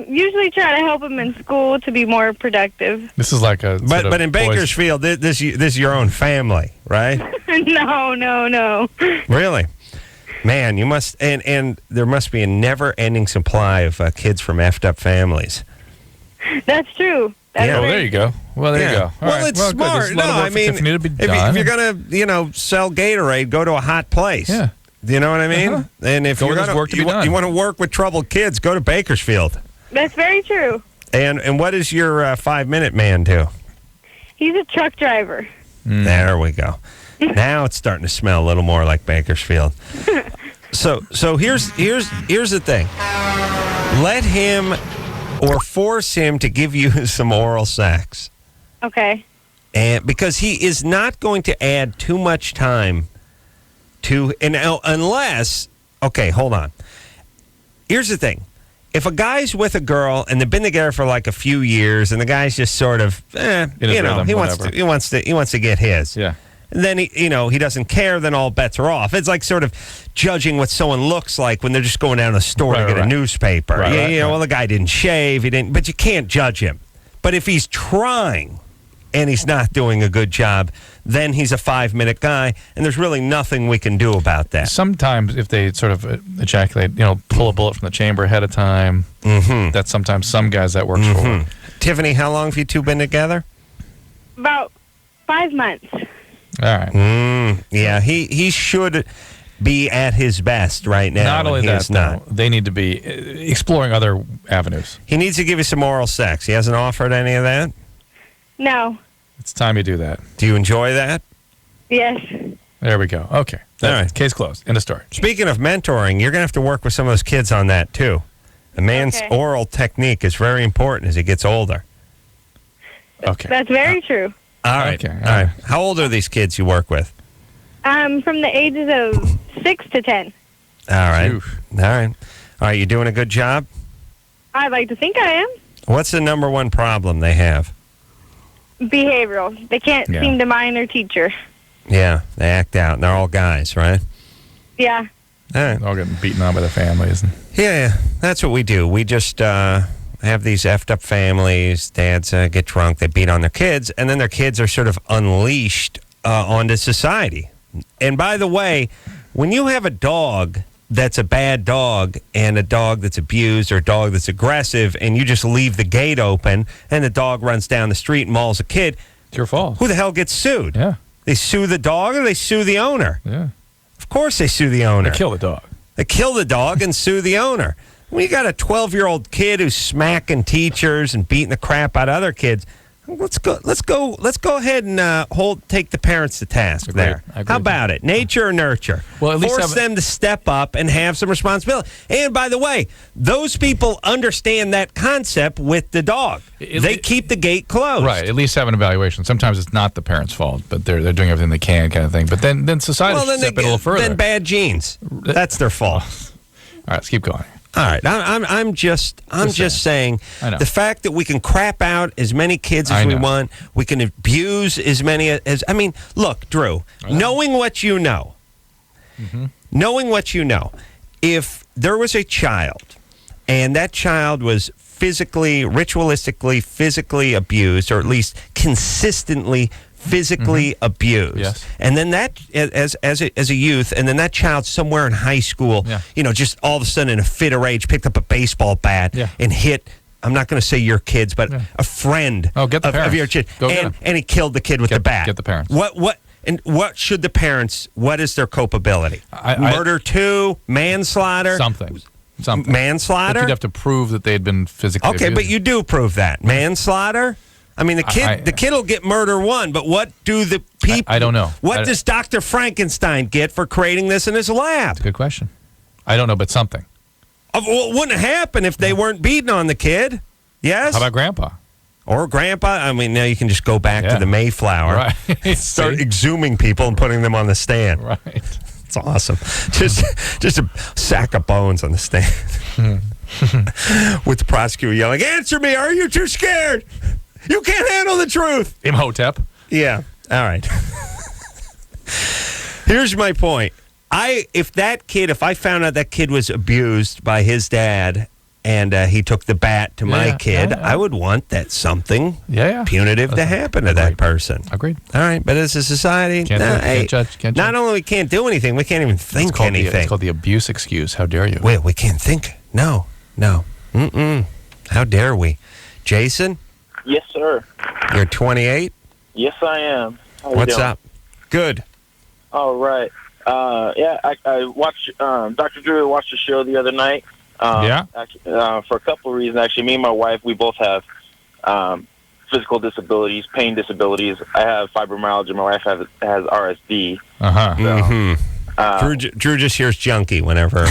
Usually try to help them in school to be more productive. This is like a but in Bakersfield, this is your own family, right? No. Really? Man, you must and there must be a never-ending supply of kids from effed up families. That's true. There you go. Well, there you go. It's smart. No, I mean, if you're gonna, sell Gatorade, go to a hot place. Yeah. Do you know what I mean? And if you want to work with troubled kids, go to Bakersfield. That's very true. And what does your 5-minute man do? He's a truck driver. There we go. Now it's starting to smell a little more like Bakersfield. So here's the thing. Let him or force him to give you some oral sex. Okay. And because he is not going to add too much time to unless hold on. Here's the thing. If a guy's with a girl and they've been together for like a few years and the guy's just sort of he wants to get his. Yeah. And then he doesn't care, then all bets are off. It's like sort of judging what someone looks like when they're just going down to the store to get a newspaper. Well, the guy didn't shave, but you can't judge him. But if he's trying and he's not doing a good job, then he's a 5-minute guy, and there's really nothing we can do about that. Sometimes if they sort of ejaculate, pull a bullet from the chamber ahead of time, that's sometimes some guys that works for. Tiffany, how long have you two been together? About 5 months. All right. Yeah, he should be at his best right now. Not only that, though, they need to be exploring other avenues. He needs to give you some oral sex. He hasn't offered any of that? No. It's time you do that. Do you enjoy that? Yes. There we go. Okay. All right. Case closed. End of story. Speaking of mentoring, you're going to have to work with some of those kids on that, too. A man's oral technique is very important as he gets older. Okay. That's very true. All right. Okay. All right. How old are these kids you work with? From the ages of 6 to 10. All right. Oof. All right. All right. You doing a good job? I'd like to think I am. What's the number one problem they have? Behavioral. They can't seem to mind their teacher. Yeah. They act out. And they're all guys, right? Yeah. All right. All getting beaten on by their families. Yeah. That's what we do. We just have these effed up families. Dads get drunk. They beat on their kids. And then their kids are sort of unleashed onto society. And by the way, when you have a dog that's a bad dog and a dog that's abused or a dog that's aggressive and you just leave the gate open and the dog runs down the street and mauls a kid, it's your fault. Who the hell gets sued? Yeah. They sue the dog or they sue the owner? Yeah. Of course they sue the owner. They kill the dog. They kill the dog and sue the owner. When you got a 12-year-old kid who's smacking teachers and beating the crap out of other kids, let's go ahead and take the parents to task there. How about it? Nature or nurture? Well, at least force them to step up and have some responsibility. And by the way, those people understand that concept with the dog. They keep the gate closed. Right. At least have an evaluation. Sometimes it's not the parents' fault, but they're doing everything they can, kind of thing. But then society should step it a little further. Then bad genes. That's their fault. All right, let's keep going. All right, I'm just saying the fact that we can crap out as many kids as we want, we can abuse as many as look, Drew, knowing what you know, if there was a child and that child was ritualistically physically abused, or at least consistently physically abused, yes. And then that as a youth, and then that child somewhere in high school, just all of a sudden in a fit of rage picked up a baseball bat and hit. I'm not going to say your kids, but a friend of your kid, and he killed the kid with the bat. Get the parents. What should the parents? What is their culpability? Murder 2, manslaughter, something. Manslaughter. But you'd have to prove that they had been physically abused. But you do prove that manslaughter. I mean, the kid will get murder 1, but what do the people? I don't know. What does Dr. Frankenstein get for creating this in his lab? That's a good question. I don't know, but something. Well, it wouldn't happen if they weren't beating on the kid. Yes. How about Grandpa? Or Grandpa? I mean, now you can just go back to the Mayflower, right? Start exhuming people and putting them on the stand. Right. It's awesome. Just a sack of bones on the stand, with the prosecutor yelling, "Answer me! Are you too scared? You can't handle the truth." Imhotep. Yeah. All right. Here's my point. If I found out that kid was abused by his dad and he took the bat to my kid, I would want that something punitive to happen to that person. Agreed. All right. But as a society, can't judge. Not only we can't do anything, we can't even think anything. It's called the abuse excuse. How dare you? Wait, we can't think. No. How dare we? Jason? Yes, sir. You're 28? Yes, I am. What's up? Good. All right. I watched Dr. Drew watched the show the other night. For a couple of reasons, actually. Me and my wife, we both have physical disabilities, pain disabilities. I have fibromyalgia. My wife has RSD. Drew just hears junkie whenever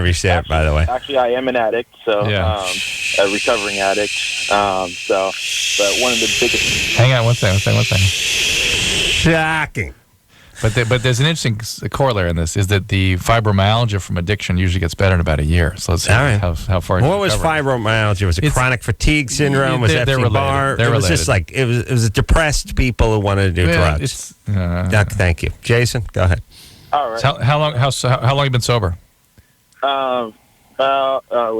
you say it, by the way. Actually, I am an addict, so a recovering addict. But one of the biggest... Hang on one second. Shocking. But there's an interesting corollary in this, is that the fibromyalgia from addiction usually gets better in about a year. So let's see how far. What was fibromyalgia? Was it chronic fatigue syndrome? Was it Epstein-Barr? It was just like it was depressed people who wanted to do drugs. Thank you, Jason. Go ahead. All right. So how long have you been sober? Was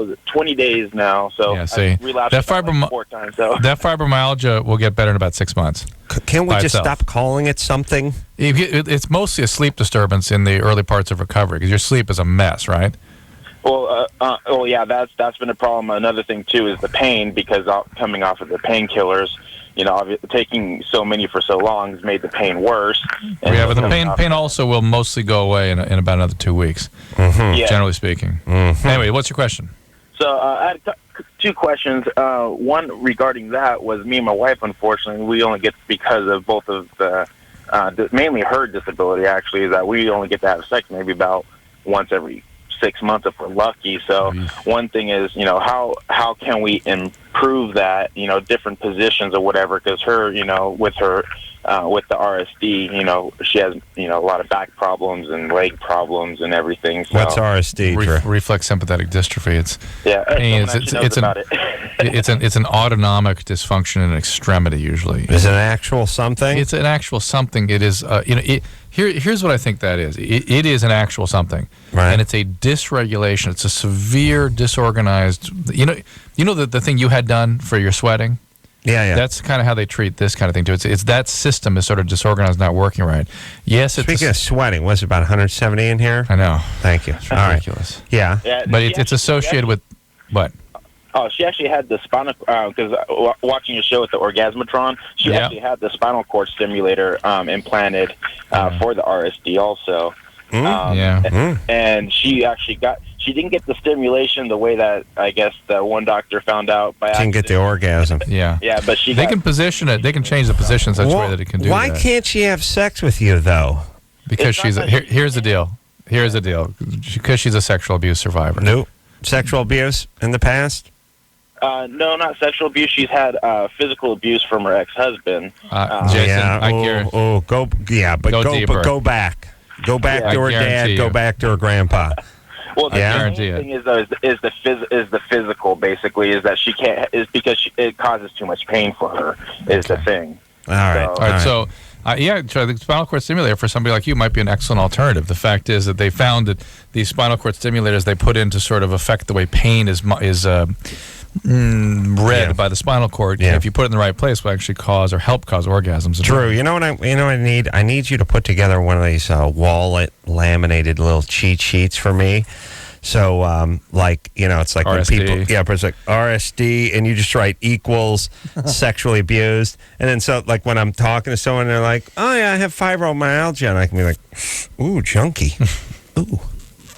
it 20 days now? So I relapsed that 4 times. So that fibromyalgia will get better in about 6 months. Can't we just stop calling it something? It's mostly a sleep disturbance in the early parts of recovery, because your sleep is a mess, right? Well, that's been a problem. Another thing too is the pain, because coming off of the painkillers, taking so many for so long has made the pain worse. But the pain also will mostly go away in about another 2 weeks, generally speaking. Anyway, what's your question? So I had 2 questions. One regarding that was me and my wife, unfortunately, we only get, because of both of the, mainly her disability actually, is that we only get to have sex maybe about once every 6 months if we're lucky. So one thing is, how can we improve that, different positions or whatever, because her, with the RSD, she has, a lot of back problems and leg problems and everything. So. What's RSD? Reflex sympathetic dystrophy. It's an autonomic dysfunction in an extremity usually. Is it an actual something? It's an actual something. It is, here's what I think that is. It is an actual something. Right. And it's a dysregulation. It's a severe disorganized, the thing you had done for your sweating? Yeah. That's kind of how they treat this kind of thing too. It's that system is sort of disorganized, not working right. Yes, Speaking of sweating, was it about 170 in here? I know. Thank you. It's ridiculous. Right. Yeah. But it's associated with what? Oh, she actually had the spinal, because watching a show at the Orgasmatron, she actually had the spinal cord stimulator implanted for the RSD also. And she actually she didn't get the stimulation the way that I guess the one doctor found out by accident. Didn't get the orgasm. Yeah. Yeah, but they can position it. They can change the position in such a way that it can do why that. can't she have sex with you, though? Because here's the deal. Here's the deal. Because she's a sexual abuse survivor. Nope. Sexual abuse in the past? No, not sexual abuse. She's had physical abuse from her ex-husband. Jason, I care. Go deeper. Go back. Go back to her dad. you. Go back to her grandpa. Well, the main thing is the physical. Basically, is that she can't. Is because it causes too much pain for her. Is the thing. All right. So. The spinal cord stimulator for somebody like you might be an excellent alternative. The fact is that they found that these spinal cord stimulators they put in to sort of affect the way pain is read by the spinal cord. Yeah. If you put it in the right place, will actually cause or help cause orgasms. True. You know what I need? I need you to put together one of these wallet laminated little cheat sheets for me. So, it's like RSD. when people, but it's like RSD, and you just write equals sexually abused. And then, so, like, when I'm talking to someone, they're like, oh, yeah, I have fibromyalgia. And I can be like, ooh, junkie. Ooh,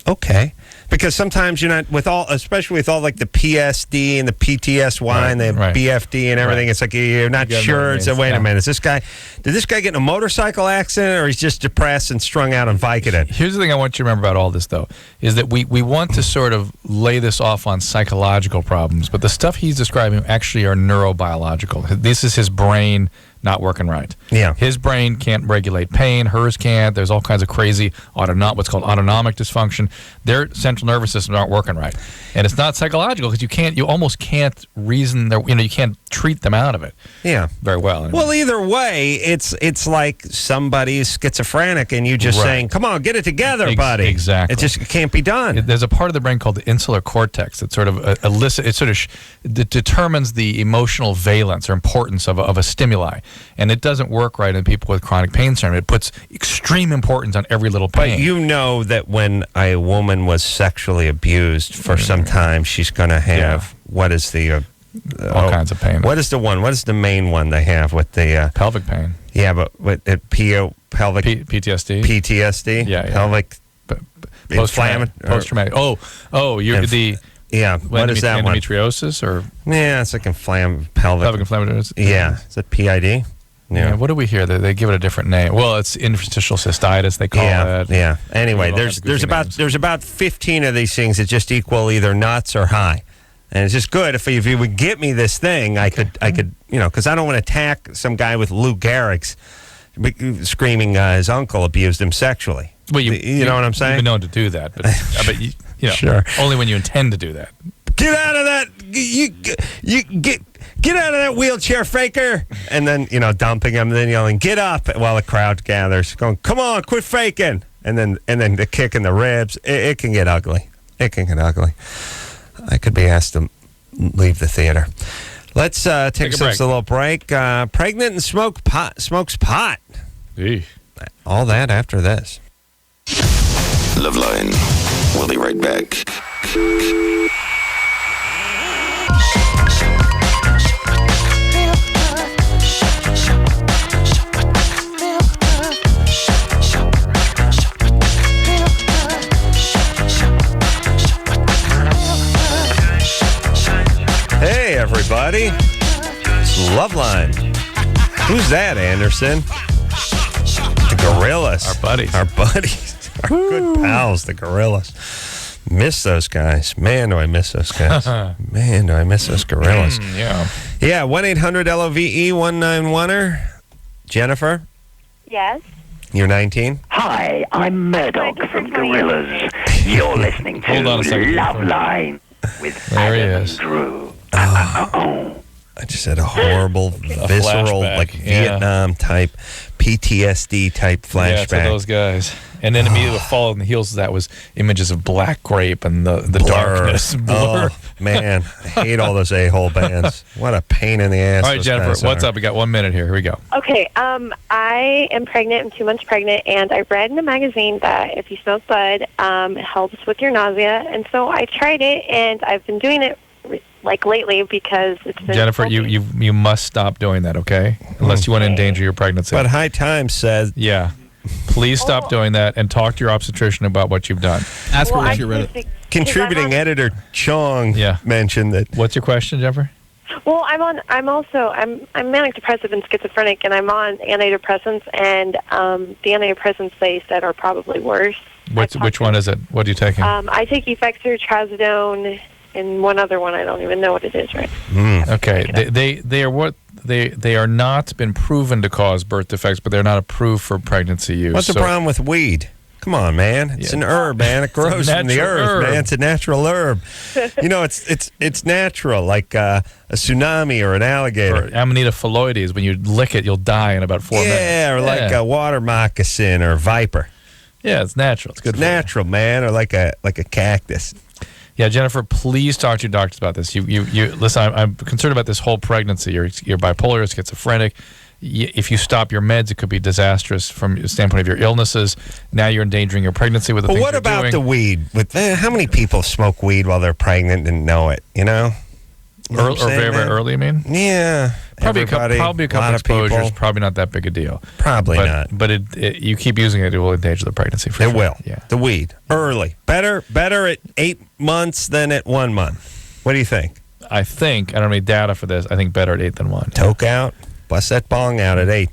okay. Because sometimes you're not, especially with all, like, the PSD and the PTSY and the BFD and everything, it's like you're not sure. It's wait a minute, did this guy get in a motorcycle accident, or he's just depressed and strung out on Vicodin? Here's the thing I want you to remember about all this, though, is that we want to sort of lay this off on psychological problems, but the stuff he's describing actually are neurobiological. This is his brain not working right. Yeah. His brain can't regulate pain. Hers can't. There's all kinds of crazy what's called autonomic dysfunction. Their central nervous systems aren't working right. And it's not psychological because you almost can't reason you can't treat them out of it. Yeah. Very well. Anyway. Well, either way, it's like somebody's schizophrenic and you just saying, come on, get it together, buddy. Exactly. It just can't be done. There's a part of the brain called the insular cortex that sort of it determines the emotional valence or importance of a stimuli. And it doesn't work right in people with chronic pain syndrome. It puts extreme importance on every little pain. But you know that when a woman was sexually abused for some time, she's going to have, what is the... all kinds of pain. What is the one? What is the main one they have with the... pelvic pain. Yeah, but with pelvic... PTSD? PTSD? Yeah. Pelvic... Post-traumatic. Yeah, what is that one? Endometriosis or... Yeah, it's like pelvic inflammatory. Yeah, is it PID? Yeah. What do we hear? They give it a different name. Well, it's interstitial cystitis. They call it. Yeah. Anyway, there's about 15 of these things that just equal either nuts or high, and it's just good if you would get me this thing. I could because I don't want to attack some guy with Lou Gehrig's screaming his uncle abused him sexually. Well, you know what I'm saying? You've been known to do that, but sure. Only when you intend to do that. Get out of that! Get out of that wheelchair, faker! And then dumping him, and then yelling, "Get up!" while the crowd gathers, going, "Come on, quit faking!" And then the kick in the ribs. It can get ugly. It can get ugly. I could be asked to leave the theater. Let's take a little break. Pregnant and smokes pot. Eey. All that after this. LoveLine. We'll be right back. Hey, everybody. It's LoveLine. Who's that, Anderson? The Gorillas. Our buddies. Our good pals, the Gorillas. Miss those guys. Man, do I miss those guys. Man, do I miss those Gorillas. Yeah. Yeah, 1-800-LOVE-191-er. Jennifer? Yes. You're 19? Hi, I'm Murdoch from Gorillas. You're listening to Hold on a second. LoveLine with There he Adam is. Drew. I just had a horrible, visceral, flashback, Vietnam type, PTSD type flashback. Yeah, to those guys. And then immediately following on the heels of that was images of Black Grape and the darkness. Blur. Oh, man. I hate all those a-hole bands. What a pain in the ass. All right, Jennifer, what's up? We got 1 minute here. Here we go. Okay, I am pregnant. I'm 2 months pregnant, and I read in a magazine that if you smoke bud, it helps with your nausea. And so I tried it, and I've been doing it lately because it's been Jennifer, you must stop doing that, okay? Unless you want to endanger your pregnancy. But High Times says Please stop doing that and talk to your obstetrician about what you've done. Ask her Well, what you read it. Contributing editor Chong mentioned that. What's your question, Jennifer? Well, I'm manic depressive and schizophrenic, and I'm on antidepressants, and the antidepressants they said are probably worse. Which one is it? What are you taking? I take Effexor, Trazodone, and one other one. I don't even know what it is right. Okay, they are not been proven to cause birth defects, but they're not approved for pregnancy use. What's the problem with weed? Come on, man. It's an herb, man. It grows from the earth, man. It's a natural herb. It's natural, like a tsunami or an alligator. Or Amanita phalloides. When you lick it, you'll die in about 4 minutes. Yeah, or like a water moccasin or viper. Yeah, it's natural. It's good. It's natural, man, or like a cactus. Yeah, Jennifer, please talk to your doctors about this. You listen. I'm concerned about this whole pregnancy. You're bipolar, you're schizophrenic. If you stop your meds, it could be disastrous from the standpoint of your illnesses. Now you're endangering your pregnancy with the things what you're about doing. the weed? How many people smoke weed while they're pregnant and know it? You know or very, very early, you mean? Yeah. Probably a couple exposures. People. Probably not that big a deal. Probably not. But you keep using it, it will endanger the pregnancy. For it sure. will. Yeah. The weed. Early. Better at 8 months than at 1 month. What do you think? I don't have any data for this. I think better at 8 than 1. Toke out. Bust that bong out at 8.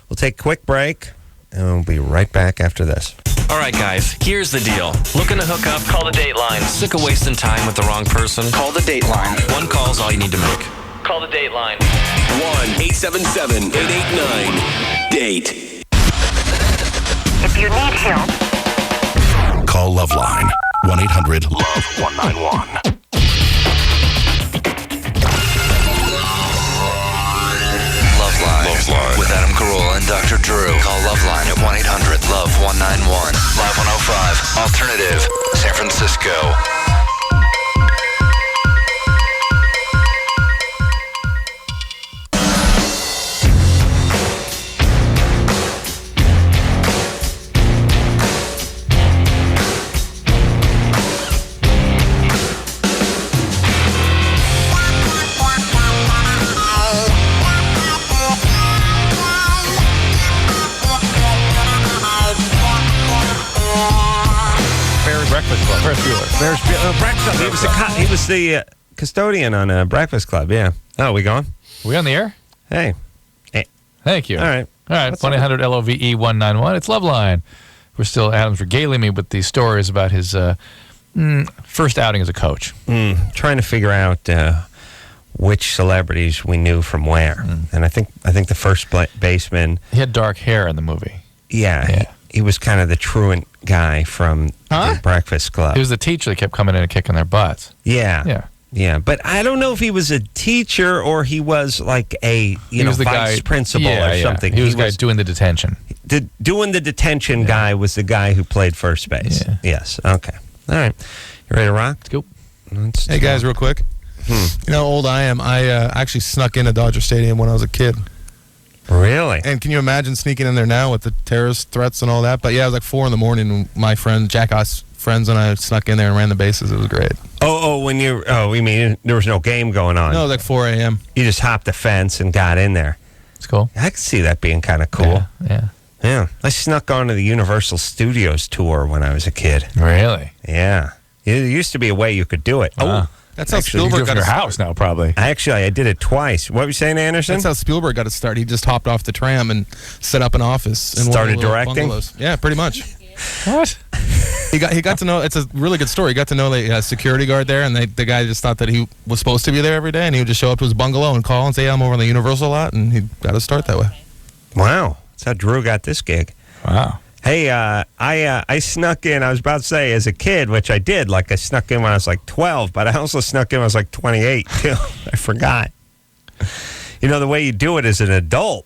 We'll take a quick break, and we'll be right back after this. All right, guys, here's the deal. Looking to hook up? Call the Dateline. Sick of wasting time with the wrong person? Call the Dateline. One call's all you need to make. Call the Dateline. 1-877-889-DATE. If you need help, Call LoveLine. 1-800-LOVE-191. LoveLine with Adam Carolla and Dr. Drew. Call LoveLine at 1-800-LOVE-191. Live 105. Alternative. San Francisco. Breakfast Club. He was the custodian on Breakfast Club. Yeah. Oh, we going? Are we on the air? Hey. Thank you. All right. 1-800-LOVE-191. It's LoveLine. We're still Adam's regaling me with these stories about his first outing as a coach. Trying to figure out which celebrities we knew from where, and I think the first baseman. He had dark hair in the movie. Yeah. He was kind of the truant guy from the Breakfast Club. He was the teacher that kept coming in and kicking their butts. Yeah. But I don't know if he was a teacher or he was like a vice principal or something. He was the guy doing the detention. Doing the detention guy was the guy who played first base. Yeah. Yes. Okay. All right. You ready to rock? Let's go. Hey, guys, real quick. You know how old I am? I actually snuck into Dodger Stadium when I was a kid. Really? And can you imagine sneaking in there now with the terrorist threats and all that? But yeah, it was like 4 a.m. My friend, Jackass friends, and I snuck in there and ran the bases. It was great. You mean there was no game going on? No, it was like 4 a.m. You just hopped the fence and got in there. It's cool. I could see that being kind of cool. Yeah. I snuck onto the Universal Studios tour when I was a kid. Really? Yeah. It used to be a way you could do it. That's how Spielberg got your house now, probably. Actually, I did it twice. What were you saying, Anderson? That's how Spielberg got his start. He just hopped off the tram and set up an office and started directing. Bungalows. Yeah, pretty much. What? He got to know. It's a really good story. He got to know the security guard there, and the guy just thought that he was supposed to be there every day, and he would just show up to his bungalow and call and say, "I'm over on the Universal lot," and he got his start that way. Wow, that's how Drew got this gig. Wow. Hey, I snuck in. I was about to say as a kid, which I did. Like I snuck in when I was like 12, but I also snuck in when I was like 28 too. I forgot. You know, the way you do it as an adult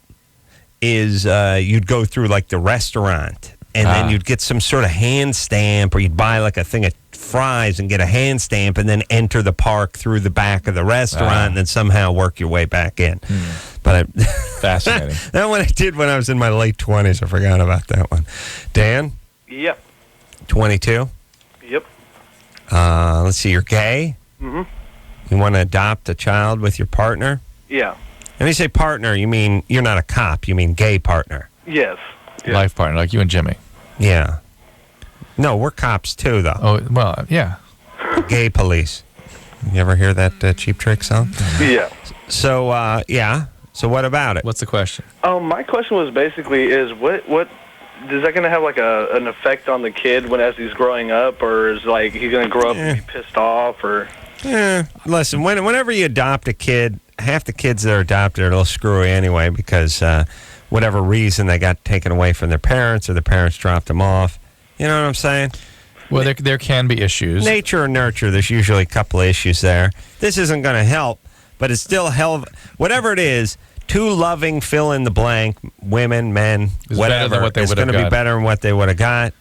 is you'd go through like the restaurant, and then you'd get some sort of hand stamp, or you'd buy like a thing of fries and get a hand stamp, and then enter the park through the back of the restaurant, and then somehow work your way back in. But fascinating. That one I did when I was in my late 20s. I forgot about that one. Dan? Yep. 22? Yep. Let's see, you're gay? Mm-hmm. You want to adopt a child with your partner? Yeah. When you say partner, you mean you're not a cop. You mean gay partner. Yes. life partner, like you and Jimmy. Yeah. No, we're cops too, though. Oh, well, yeah. Gay police. You ever hear that Cheap Trick song? Yeah. So, yeah. So what about it? What's the question? My question was basically is what is that going to have like an effect on the kid as he's growing up, or is like he's going to grow up and be pissed off, or? Listen, whenever you adopt a kid, half the kids that are adopted are a little screwy anyway because whatever reason they got taken away from their parents or the parents dropped them off. You know what I'm saying? Well, there can be issues. Nature and nurture, there's usually a couple of issues there. This isn't going to help, but it's still whatever it is, two loving, fill in the blank, women, men, whatever. It's going to be better than what they would have got,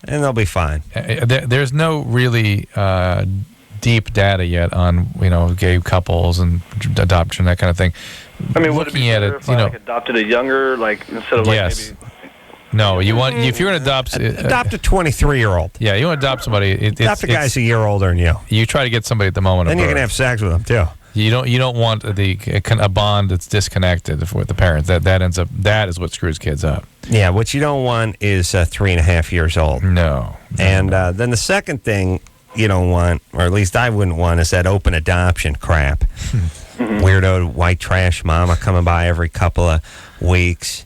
and they'll be fine. There's no really deep data yet on gay couples and adoption, that kind of thing. I mean, would it be better if I adopted a younger, instead of maybe? No, if you're going to adopt a 23-year-old. Yeah, you want to adopt somebody. Adopt a guy's a year older than you. You try to get somebody at the moment. Then you can have sex with them too. You don't want a bond that's disconnected with the parents. That is what screws kids up. Yeah, what you don't want is 3.5 years old. No. And then the second thing you don't want, or at least I wouldn't want, is that open adoption crap. Weirdo white trash mama coming by every couple of weeks.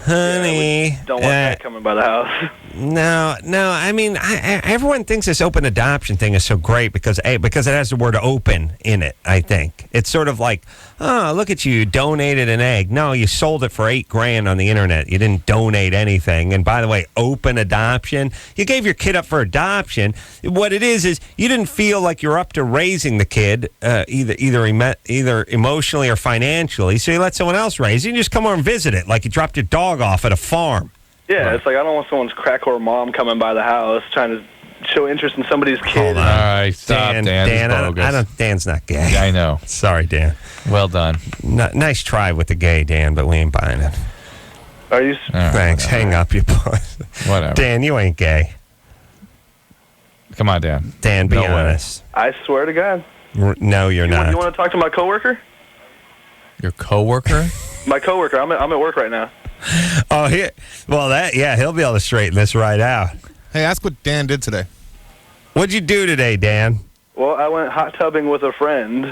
Honey. Yeah, don't want that coming by the house. No. I mean, everyone thinks this open adoption thing is so great because it has the word open in it, I think. It's sort of like, oh, look at you donated an egg. No, you sold it for $8,000 on the internet. You didn't donate anything. And by the way, open adoption, you gave your kid up for adoption. What it is you didn't feel like you're up to raising the kid, either emotionally or financially. So you let someone else raise it. You just come over and visit it like you dropped your dog off at a farm. Yeah, it's like I don't want someone's crack whore mom coming by the house trying to show interest in somebody's kid. Hold on. All right, stop, Dan. Dan's not gay. I know. Sorry, Dan. Well done. Nice try with the gay, Dan, but we ain't buying it. Are you? Thanks. Hang up, you boy. Whatever. Dan, you ain't gay. Come on, Dan. Dan, be honest. I swear to God. No, you're not. You want to talk to my coworker? Your coworker? My coworker. I'm at work right now. Oh, he'll be able to straighten this right out. Hey, ask what Dan did today. What'd you do today, Dan? Well, I went hot tubbing with a friend.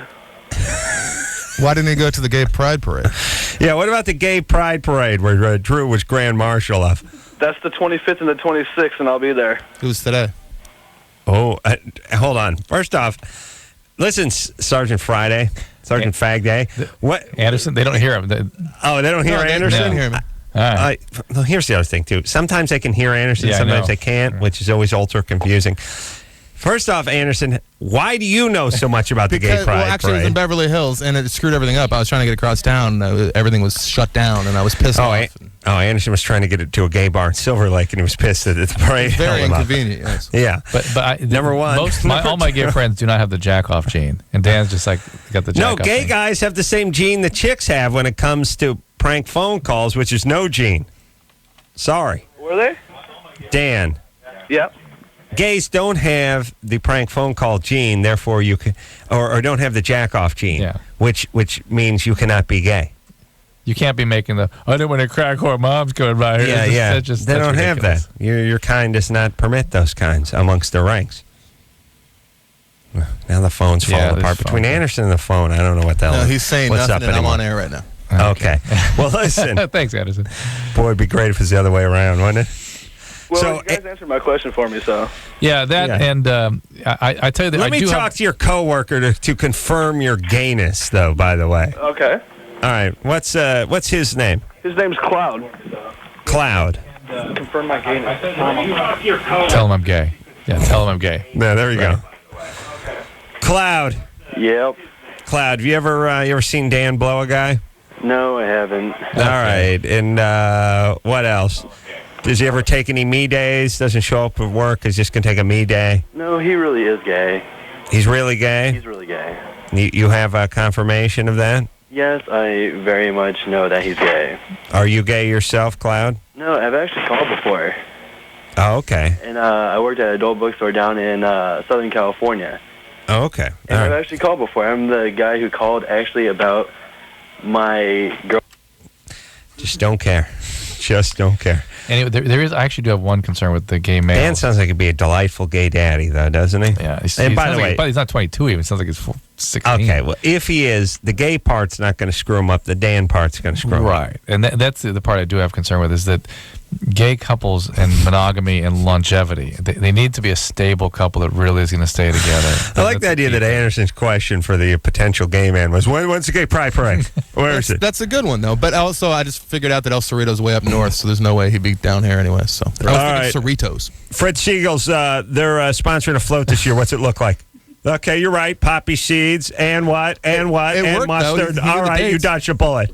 Why didn't he go to the gay pride parade? Yeah, what about the gay pride parade where Drew was grand marshal of? That's the 25th and the 26th, and I'll be there. Who's today? Oh, hold on. First off, listen, Sergeant Friday, Sergeant Fag Day. What? Anderson? They don't hear him. They don't hear Anderson? They don't hear me. All right. Well, here's the other thing, too. Sometimes they can hear Anderson, sometimes they can't, which is always ultra confusing. First off, Anderson, why do you know so much about the gay pride Well, actually, it was in Beverly Hills, and it screwed everything up. I was trying to get across town. Everything was shut down, and I was pissed off. Anderson was trying to get it to a gay bar in Silver Lake, and he was pissed that the parade. Very inconvenient, yes. Yeah. But number one. All my gay friends do not have the jack-off gene, and Dan's just got the jack-off. No, gay guys have the same gene the chicks have when it comes to prank phone calls, which is no gene. Sorry. Were they? Dan. Yep. Gays don't have the prank phone call gene, therefore you can, or don't have the jack-off gene, which means you cannot be gay. You can't be making I don't want to crack whore moms going by here. Yeah. They don't have that. Your kind does not permit those kinds amongst the ranks. Now the phone's falling apart between Anderson and the phone. I don't know what the hell. No, he's saying what's nothing, up and anymore. I'm on air right now. Okay. Well, listen. Thanks, Anderson. Boy, it'd be great if it was the other way around, wouldn't it? Well, you guys answered my question for me, so. Yeah, and I tell you that Let me talk to your coworker to confirm your gayness, though, by the way. Okay. All right. What's his name? His name's Cloud. Cloud. Confirm my gayness. Tell him I'm gay. Yeah, tell him I'm gay. Yeah, there you go. Cloud. Yep. Cloud, have you ever seen Dan blow a guy? No, I haven't. All right. And what else? Does he ever take any me days? Doesn't show up at work? Is just going to take a me day? No, he really is gay. He's really gay? He's really gay. You have a confirmation of that? Yes, I very much know that he's gay. Are you gay yourself, Cloud? No, I've actually called before. Oh, okay. And I worked at an adult bookstore down in Southern California. Oh, okay. And I've actually called before. I'm the guy who called actually about my girl. Just don't care. just don't care. Anyway, I actually do have one concern with the gay male. Dan sounds like he'd be a delightful gay daddy, though, doesn't he? Yeah. And by the way, but he's not 22 even. It sounds like he's 16. Okay, well, if he is, the gay part's not going to screw him up. The Dan part's going to screw him up. Right. And that's the part I do have concern with is that gay couples and monogamy and longevity, they need to be a stable couple that really is going to stay together. I like the idea that Anderson's question for the potential gay man was, when's the gay pride parade? Where is it? That's a good one, though. But also, I just figured out that El Cerrito's way up north, so there's no way he'd be down here anyway. So I was thinking Cerritos. Fred Siegel's, they're sponsoring a float this year. What's it look like? Okay, you're right. Poppy seeds and what? And what? It and worked, mustard. though. All right, you dodged a bullet.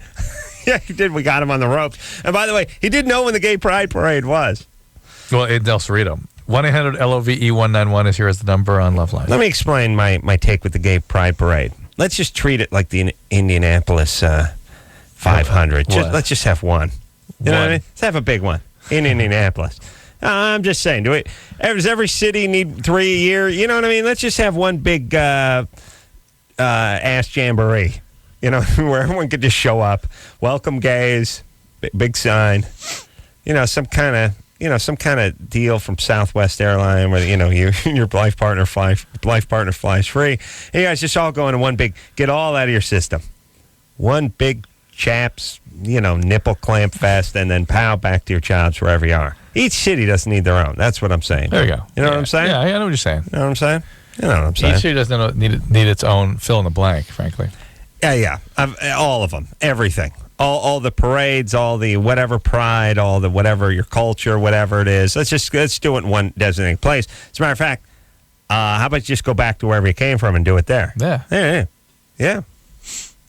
Yeah, he did. We got him on the ropes. And by the way, he did know when the gay pride parade was. Well, in El Cerrito. 1-800-LOVE-191 is here as the number on LoveLine. Let me explain my take with the gay pride parade. Let's just treat it like the Indianapolis 500. Let's just have one. You know what I mean? Let's have a big one in Indianapolis. I'm just saying. Does every city need 3 a year? You know what I mean? Let's just have one big ass jamboree. You know, where everyone could just show up. Welcome, gays. Big sign. You know, some kind of deal from Southwest Airline where your life partner flies free. And you guys just all go into one big. Get all out of your system. One big chaps, nipple clamp fest, and then pow back to your jobs wherever you are. Each city doesn't need their own. That's what I'm saying. There you go. You know what I'm saying? Yeah, I know what you're saying. You know what I'm saying? You know what I'm saying? Each city doesn't need its own fill in the blank, frankly. Yeah. All of them. Everything. All the parades, all the whatever pride, all the whatever your culture, whatever it is. Let's do it in one designated place. As a matter of fact, how about you just go back to wherever you came from and do it there? Yeah.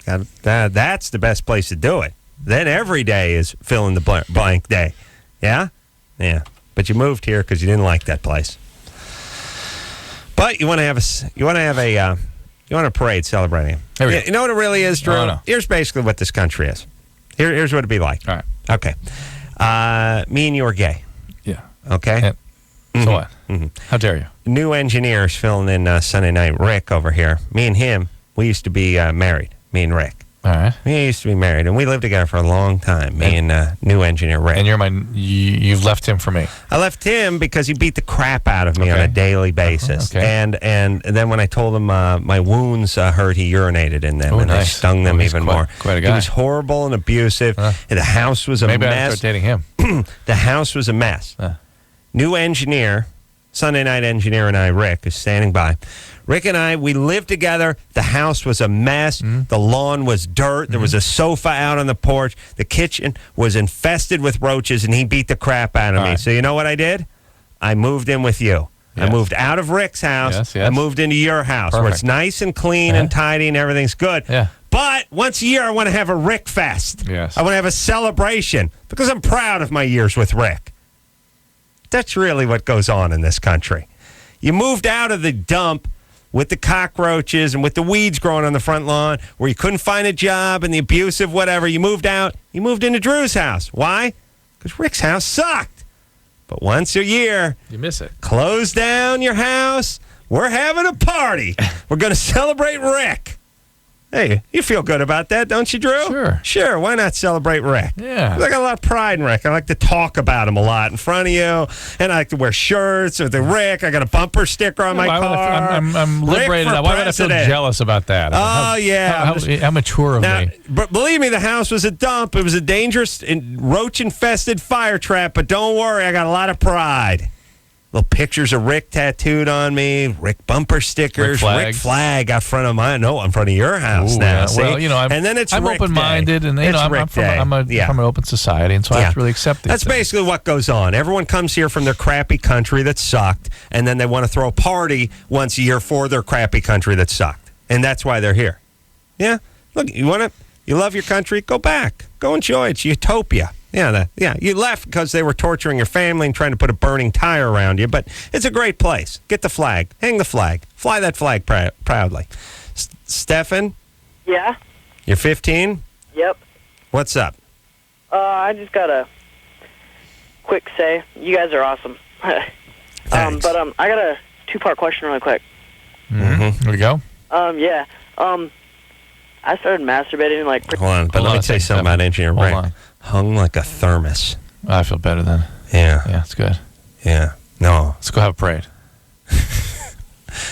That's the best place to do it. Then every day is fill in the blank day. Yeah. But you moved here because you didn't like that place. But you want to have a parade celebrating him. You know what it really is, Drew? No. Here's basically what this country is. Here's what it'd be like. All right. Okay. Me and you are gay. Yeah. Okay? So what? Mm-hmm. How dare you? New engineers filling in Sunday night. Rick over here. Me and him, we used to be married. Me and Rick. All right. We used to be married, and we lived together for a long time. Me and new engineer Rick. And you've left him for me. I left him because he beat the crap out of me on a daily basis. Okay. And then when I told him my wounds hurt, he urinated in them, and I stung them even more. Quite a guy. He was horrible and abusive. And the house was a mess. Maybe I start dating him. The house was a mess. New engineer, Sunday night engineer, and I, Rick, is standing by. Rick and I, we lived together. The house was a mess. The lawn was dirt. There was a sofa out on the porch. The kitchen was infested with roaches, and he beat the crap out of me. Right. So you know what I did? I moved in with you. Yes. I moved out of Rick's house. Yes. I moved into your house where it's nice and clean and tidy and everything's good. Yeah. But once a year, I want to have a Rick Fest. Yes. I want to have a celebration because I'm proud of my years with Rick. That's really what goes on in this country. You moved out of the dump with the cockroaches and with the weeds growing on the front lawn where you couldn't find a job and the abusive whatever. You moved out. You moved into Drew's house. Why? Because Rick's house sucked. But once a year, you miss it. Close down your house. We're having a party. We're going to celebrate Rick. Hey, you feel good about that, don't you, Drew? Sure. Why not celebrate Rick? Yeah. I got a lot of pride in Rick. I like to talk about him a lot in front of you, and I like to wear shirts with the Rick. I got a bumper sticker on my car. I'm liberated. Why would I feel jealous about that? How mature of me. But believe me, the house was a dump. It was a dangerous, roach-infested fire trap, but don't worry, I got a lot of pride. Little pictures of Rick tattooed on me, Rick bumper stickers, Rick flag out front of mine. No, in front of your house now. Yeah. See? Well, and then I'm Rick open-minded, Day. and I'm from an open society, and so I have to really accept these That's things. basically what goes on. Everyone comes here from their crappy country that sucked, and then they want to throw a party once a year for their crappy country that sucked, and that's why they're here. Yeah, look, you love your country, go back, go enjoy it. It's utopia. You left because they were torturing your family and trying to put a burning tire around you, but it's a great place. Get the flag. Hang the flag. Fly that flag proudly. Stefan? Yeah? You're 15? Yep. What's up? I just got a quick say. You guys are awesome. Thanks. I got a two-part question really quick. Mm-hmm. Here we go. Yeah. I started masturbating Hold on, but let me tell you something about Engineer Rick. Hung like a thermos. I feel better then. Yeah. Yeah, it's good. Yeah. No. Let's go have a parade.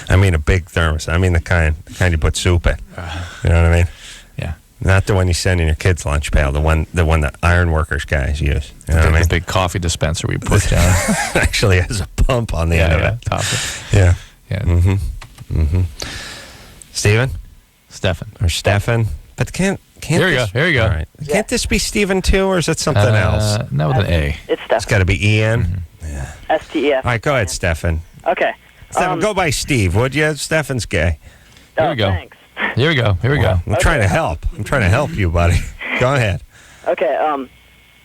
I mean a big thermos. I mean the kind you put soup in. You know what I mean? Yeah. Not the one you send in your kid's lunch pail. The one that iron workers guys use. You know what I mean? The big coffee dispenser we put down. Actually has a pump on the end of it. Top it. Yeah. Yeah. Mm-hmm. Steven? Stefan. Or Stefan. But can't Here we go. Here we go. All right. Can't this be Steven too, or is it something else? No, with an A. It's It's Stefan. got to be Ian. STEF. All right, go ahead, Stefan. Okay. Stefan, go by Steve, would you? Stefan's gay. Here we go. Thanks. Here we go. Here we go. I'm trying to help. I'm trying to help you, buddy. Go ahead. Okay.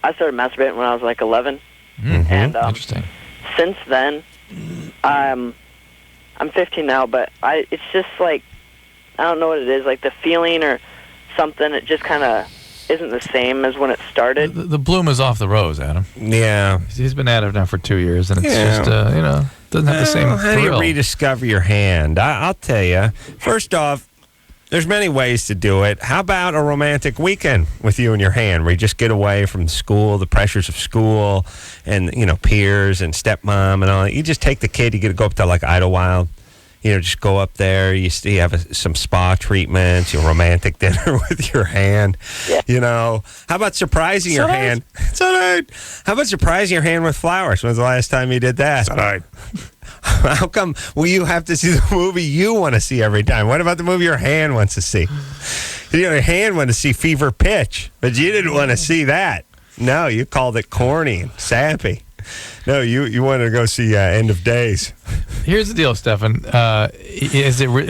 I started masturbating when I was like 11, Mm-hmm. and Interesting. since then, I'm 15 now, but it's just like, I don't know what it is, like the feeling or something. It just kind of isn't the same as when it started. The bloom is off the rose, Adam. Yeah. He's been at it now for 2 years, and it's Yeah. just, doesn't have the same How do you thrill. rediscover your hand? I'll tell you. First off, there's many ways to do it. How about a romantic weekend with you and your hand, where you just get away from school, the pressures of school, and peers and stepmom and all that. You just take the kid. You get to go up to like Idlewild. Just go up there. You have some spa treatments, your romantic dinner with your hand. Yeah. How about surprising your hand? It's all right. How about surprising your hand with flowers? When's the last time you did that? It's all right. How come you have to see the movie you want to see every time? What about the movie your hand wants to see? Your hand wanted to see Fever Pitch, but you didn't want to see that. No, you called it corny and sappy. No, you wanted to go see End of Days. Here's the deal, Stefan. Have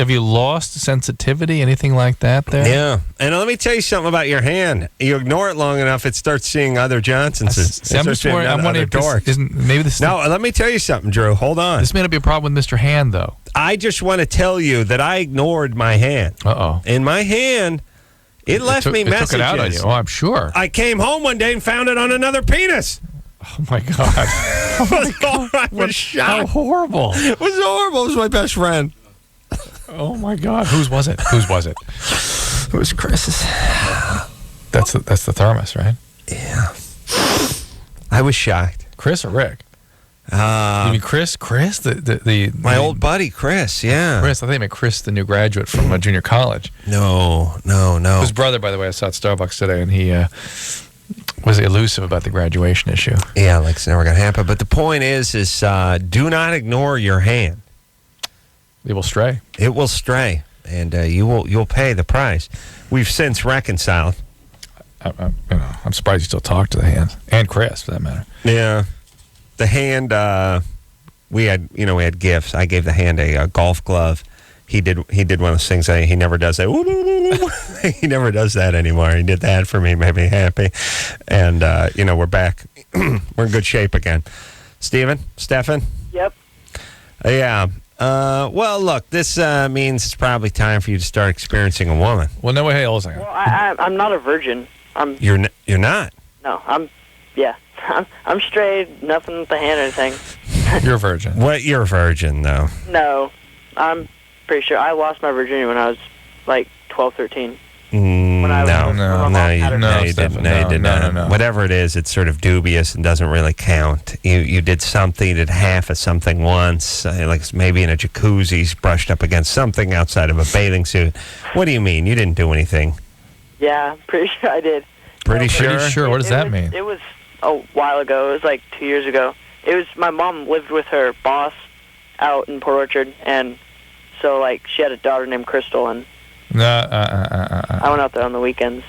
you lost sensitivity, anything like that there? Yeah. And let me tell you something about your hand. You ignore it long enough, it starts seeing other Johnsonses. I'm just worried. I'm wondering if let me tell you something, Drew. Hold on. This may not be a problem with Mr. Hand, though. I just want to tell you that I ignored my hand. Uh-oh. In my hand, it left me messages. It took it out on you. Oh, I'm sure. I came home one day and found it on another penis. Oh, my God. I was shocked. How horrible. It was horrible. It was my best friend. Oh, my God. Whose was it? Whose was it? It was Chris's. That's the thermos, right? Yeah. I was shocked. Chris or Rick? You mean Chris? Chris? My old buddy, Chris, yeah. Chris, I think I meant Chris, the new graduate from junior college. No. His brother, by the way, I saw at Starbucks today, and he was elusive about the graduation issue. Yeah, like it's never going to happen. But the point is do not ignore your hand. It will stray. It will stray, and you'll pay the price. We've since reconciled. I'm surprised you still talk to the hand, and Chris, for that matter. Yeah. The hand, we had gifts. I gave the hand a golf glove. He did one of those things. He never does that. He never does that anymore. He did that for me, made me happy. And we're back. We're in good shape again. Stefan? Yep. Yeah. Well, look, this means it's probably time for you to start experiencing a woman. Well, no, hey, hold on a second. Well, I'm not a virgin. You're not? No, I'm straight, nothing with the hand or anything. You're a virgin. What? You're a virgin, though. No, I'm pretty sure I lost my virginity when I was like 12, 13. No, you didn't. No. Whatever it is, it's sort of dubious and doesn't really count. You did something, you did half of something once, like maybe in a jacuzzi, brushed up against something outside of a bathing suit. What do you mean? You didn't do anything? Yeah, pretty sure I did. Pretty sure? What does that mean? It was a while ago. It was like 2 years ago. It was my mom lived with her boss out in Port Orchard, and so like she had a daughter named Crystal, and I went out there on the weekends.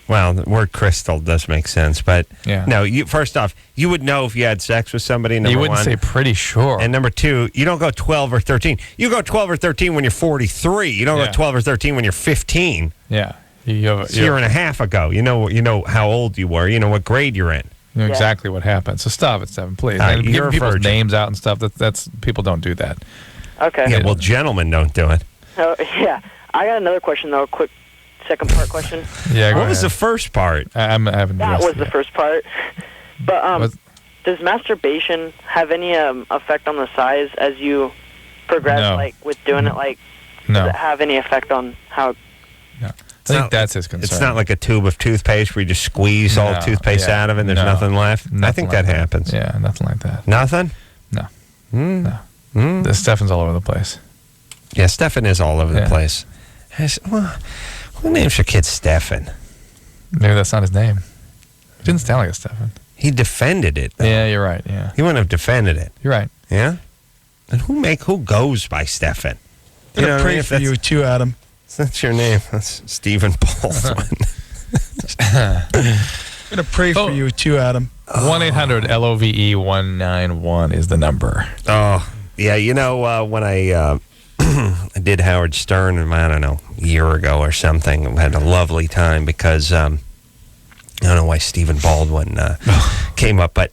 Well, the word crystal does make sense, but no. First off, you would know if you had sex with somebody. Number you wouldn't one. say pretty sure. And number two, you don't go 12 or 13. You go 12 or 13 when you're 43. You don't go 12 or 13 when you're 15. Yeah. A year and a half ago. You know how old you were. You know what grade you're in. You know exactly what happened. So stop it, Stephen, please. You're giving a people's virgin. names out and stuff. That's people don't do that. Okay. Yeah, well, gentlemen don't do it. Oh, yeah. I got another question, though, a quick second part question. Yeah, what was the first part? I haven't That was the first part. But does masturbation have any effect on the size as you progress, No. like with doing it? Like, No. does it have any effect on how? think that's his concern. It's not like a tube of toothpaste where you just squeeze all the toothpaste out of it and there's nothing left. I think that happens. Yeah, nothing like that. Nothing? No. No. Stefan's all over the place. Yeah, Stefan is all over the place. Who names your kid Stefan? Maybe that's not his name. It didn't sound like a Stefan. He defended it, though. Yeah, you're right. Yeah, he wouldn't have defended it. You're right. Yeah. And who goes by Stefan? I'm gonna pray for you too, Adam. That's your name. That's Stephen Baldwin. I'm gonna pray for you too, Adam. 1-800-LOVE-191 is the number. Oh, yeah. When I I did Howard Stern, I don't know, a year ago or something. I had a lovely time because I don't know why Stephen Baldwin came up, but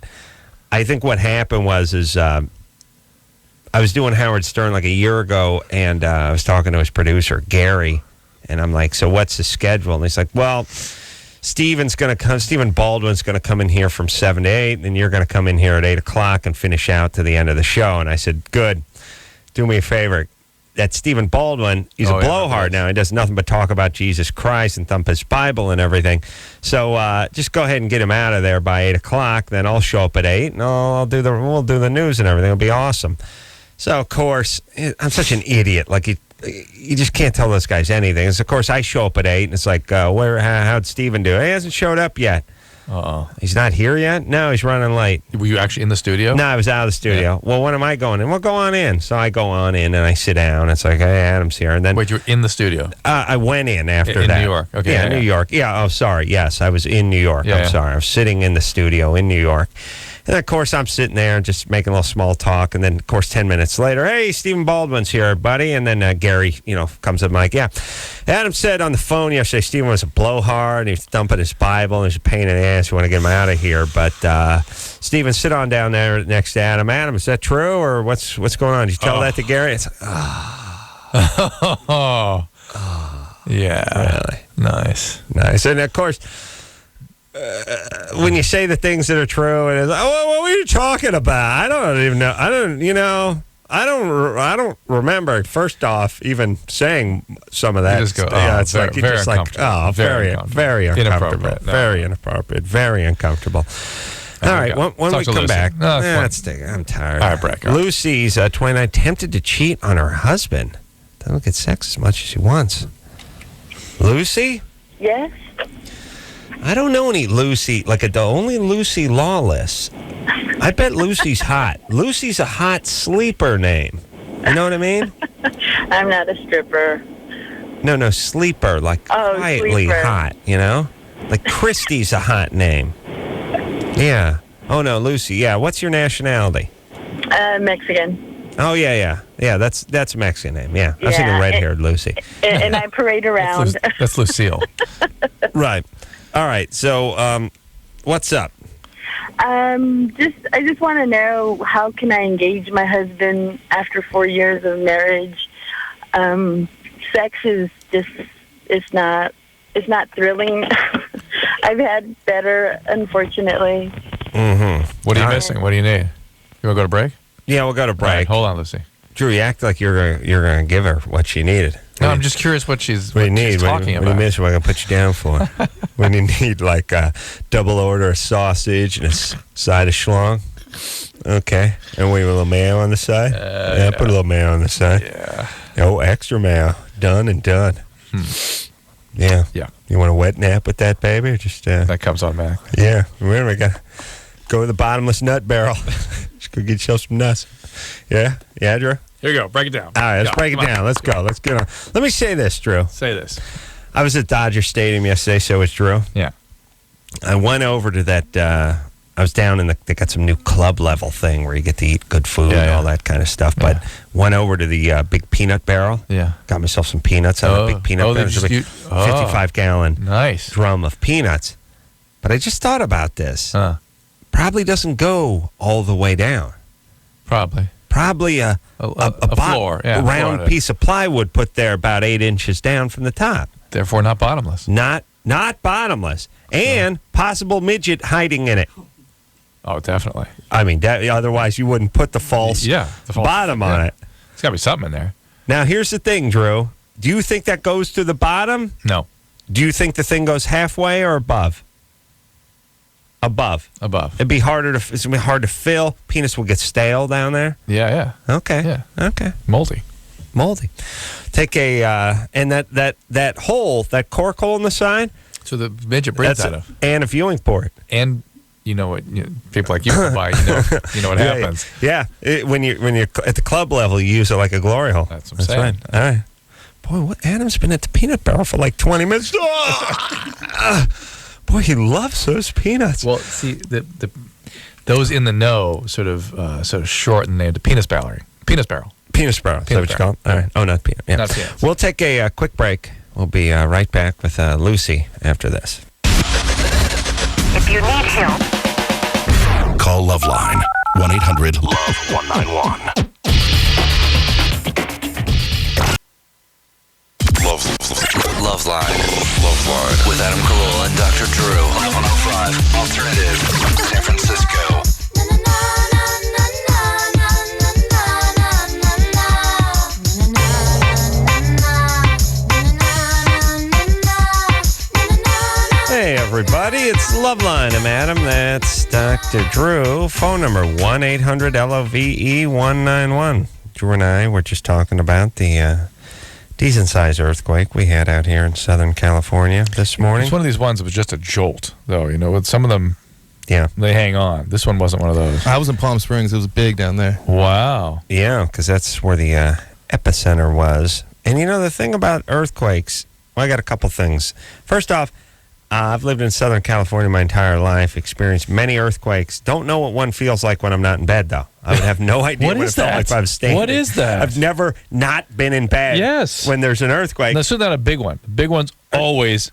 I think what happened was I was doing Howard Stern like a year ago, and I was talking to his producer, Gary, and I'm like, so what's the schedule? And he's like, well, Stephen Baldwin's going to come in here from 7 to 8, and you're going to come in here at 8 o'clock and finish out to the end of the show. And I said, good. Do me a favor. That Stephen Baldwin, he's a blowhard now. He does nothing but talk about Jesus Christ and thump his Bible and everything. So just go ahead and get him out of there by 8 o'clock. Then I'll show up at 8, and we'll do the news and everything. It'll be awesome. So, of course, I'm such an idiot. Like, you just can't tell those guys anything. So, of course, I show up at 8, and it's like, how'd Stephen do? He hasn't showed up yet. Uh-oh. He's not here yet? No, he's running late. Were you actually in the studio? No, I was out of the studio. Yeah. Well, when am I going in? Well, go on in. So I go on in, and I sit down. It's like, hey, Adam's here. And then, wait, you were in the studio? I went in after that. In New York? Okay. Yeah, New York. Yeah, oh, sorry. Yes, I was in New York. I'm sorry. I was sitting in the studio in New York. And, of course, I'm sitting there just making a little small talk. And then, of course, 10 minutes later, hey, Stephen Baldwin's here, buddy. And then Gary, comes up and like, yeah. Adam said on the phone yesterday Stephen was a blowhard and he was dumping his Bible and he's a pain in the ass. We want to get him out of here. But, Stephen, sit on down there next to Adam. Adam, is that true or what's going on? Did you tell that to Gary? It's like, yeah. Really? Nice. And, of course, when you say the things that are true, and it's like, what were you talking about? I don't even know. I don't remember. First off, even saying some of that. You just go, it's very, like you just like, very uncomfortable, inappropriate. Very inappropriate, very uncomfortable. All right, when we come back, I'm tired. All right, Breck. Lucy's 29, tempted to cheat on her husband. Doesn't get sex as much as she wants. Lucy? Yes. I don't know any Lucy, only Lucy Lawless. I bet Lucy's hot. Lucy's a hot sleeper name. You know what I mean? I'm not a stripper. No, sleeper, quietly sleeper. hot, Like Christy's a hot name. Yeah. Oh, no, Lucy. Yeah, what's your nationality? Mexican. Oh, yeah. Yeah, that's a Mexican name. Yeah, I was thinking red-haired Lucy. And I parade around. That's Lucille. Right. All right, so what's up? I just want to know, how can I engage my husband after 4 years of marriage? Sex is just it's not thrilling. I've had better, unfortunately. Mm-hmm. What are you missing? What do you need? You want to go to break? Yeah, we'll go to break. All right, hold on, Lucy. Drew, you act like you're gonna give her what she needed. No, I'm just curious what she's talking about. What do you miss? What I'm gonna put you down for? When you need like a double order of sausage and a side of schlong. Okay, and we have a little mayo on the side. Put a little mayo on the side. Yeah. Oh, extra mayo. Done and done. Yeah. You want a wet nap with that, baby, or just that comes on back? Yeah. Remember, we got to go to the bottomless nut barrel. Just go get yourself some nuts. Yeah, Drew. Here you go. Break it down. All right, let's break it down. Let's go. Let's get on. Let me say this, Drew. Say this. I was at Dodger Stadium yesterday, so was Drew. Yeah. I went over to that. I was down in they got some new club level thing where you get to eat good food and all that kind of stuff. But went over to the big peanut barrel. Yeah. Got myself some peanuts out of a big peanut barrel. 55-gallon nice drum of peanuts. But I just thought about this. Probably doesn't go all the way down. Probably a floor, round piece of plywood put there about 8 inches down from the top. Therefore, not bottomless. Not bottomless, and possible midget hiding in it. Oh, definitely. I mean, otherwise you wouldn't put the false bottom on it. There's got to be something in there. Now, here's the thing, Drew. Do you think that goes to the bottom? No. Do you think the thing goes halfway or above? Above. It'd be harder to. It's gonna be hard to fill. Penis will get stale down there. Yeah. Okay. Yeah. Okay. Moldy. Take a and that hole, that cork hole in the side. So the midget breathes out of. And a viewing port. And you know what? People like you can buy. You know what happens. Yeah. When you're at the club level, you use it like a glory hole. That's what I'm saying. Right. All right. Boy, Adam's been at the peanut barrel for like 20 minutes. Boy, he loves those peanuts. Well, see, those in the know sort of shorten the penis barrel. Penis barrel. Is that what you call it? All right. Oh, not peanut. Yeah. Not peanuts. We'll take a quick break. We'll be right back with Lucy after this. If you need help, call LoveLine 1-800-LOVE-191. LoveLine with Adam Carolla and Dr. Drew on 105 Alternative, San Francisco. Hey, everybody, it's Loveline. I'm Adam. That's Dr. Drew. Phone number 1-800-LOVE-191. Drew and I were just talking about the decent-sized earthquake we had out here in Southern California this morning. It's one of these ones that was just a jolt, though. You know, with some of them, yeah, they hang on. This one wasn't one of those. I was in Palm Springs. It was big down there. Wow. Yeah, because that's where the epicenter was. And you know, the thing about earthquakes, well, I got a couple things. First off, I've lived in Southern California my entire life, experienced many earthquakes. Don't know what one feels like when I'm not in bed, though. I would have no idea what it felt like if I was standing. What is that? I've never not been in bed when there's an earthquake. That's not a big one. The big one's always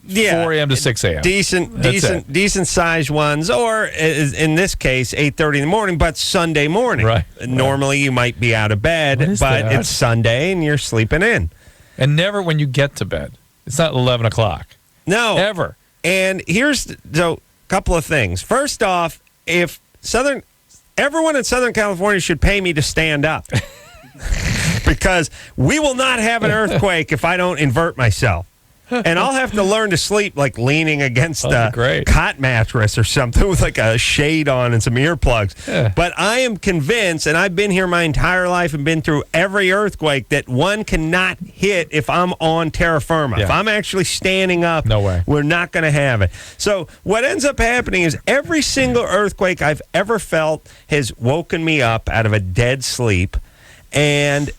4 a.m. to 6 a.m. Decent sized ones, or in this case, 8:30 in the morning, but Sunday morning. Right. Normally you might be out of bed, but it's Sunday and you're sleeping in. And never when you get to bed. It's not 11 o'clock. No. Ever. And here's a couple of things. First off, if everyone in Southern California should pay me to stand up. Because we will not have an earthquake if I don't invert myself. And I'll have to learn to sleep like leaning against a cot mattress or something with like a shade on and some earplugs. Yeah. But I am convinced, and I've been here my entire life and been through every earthquake, that one cannot hit if I'm on terra firma. Yeah. If I'm actually standing up, no way. We're not going to have it. So what ends up happening is every single earthquake I've ever felt has woken me up out of a dead sleep. And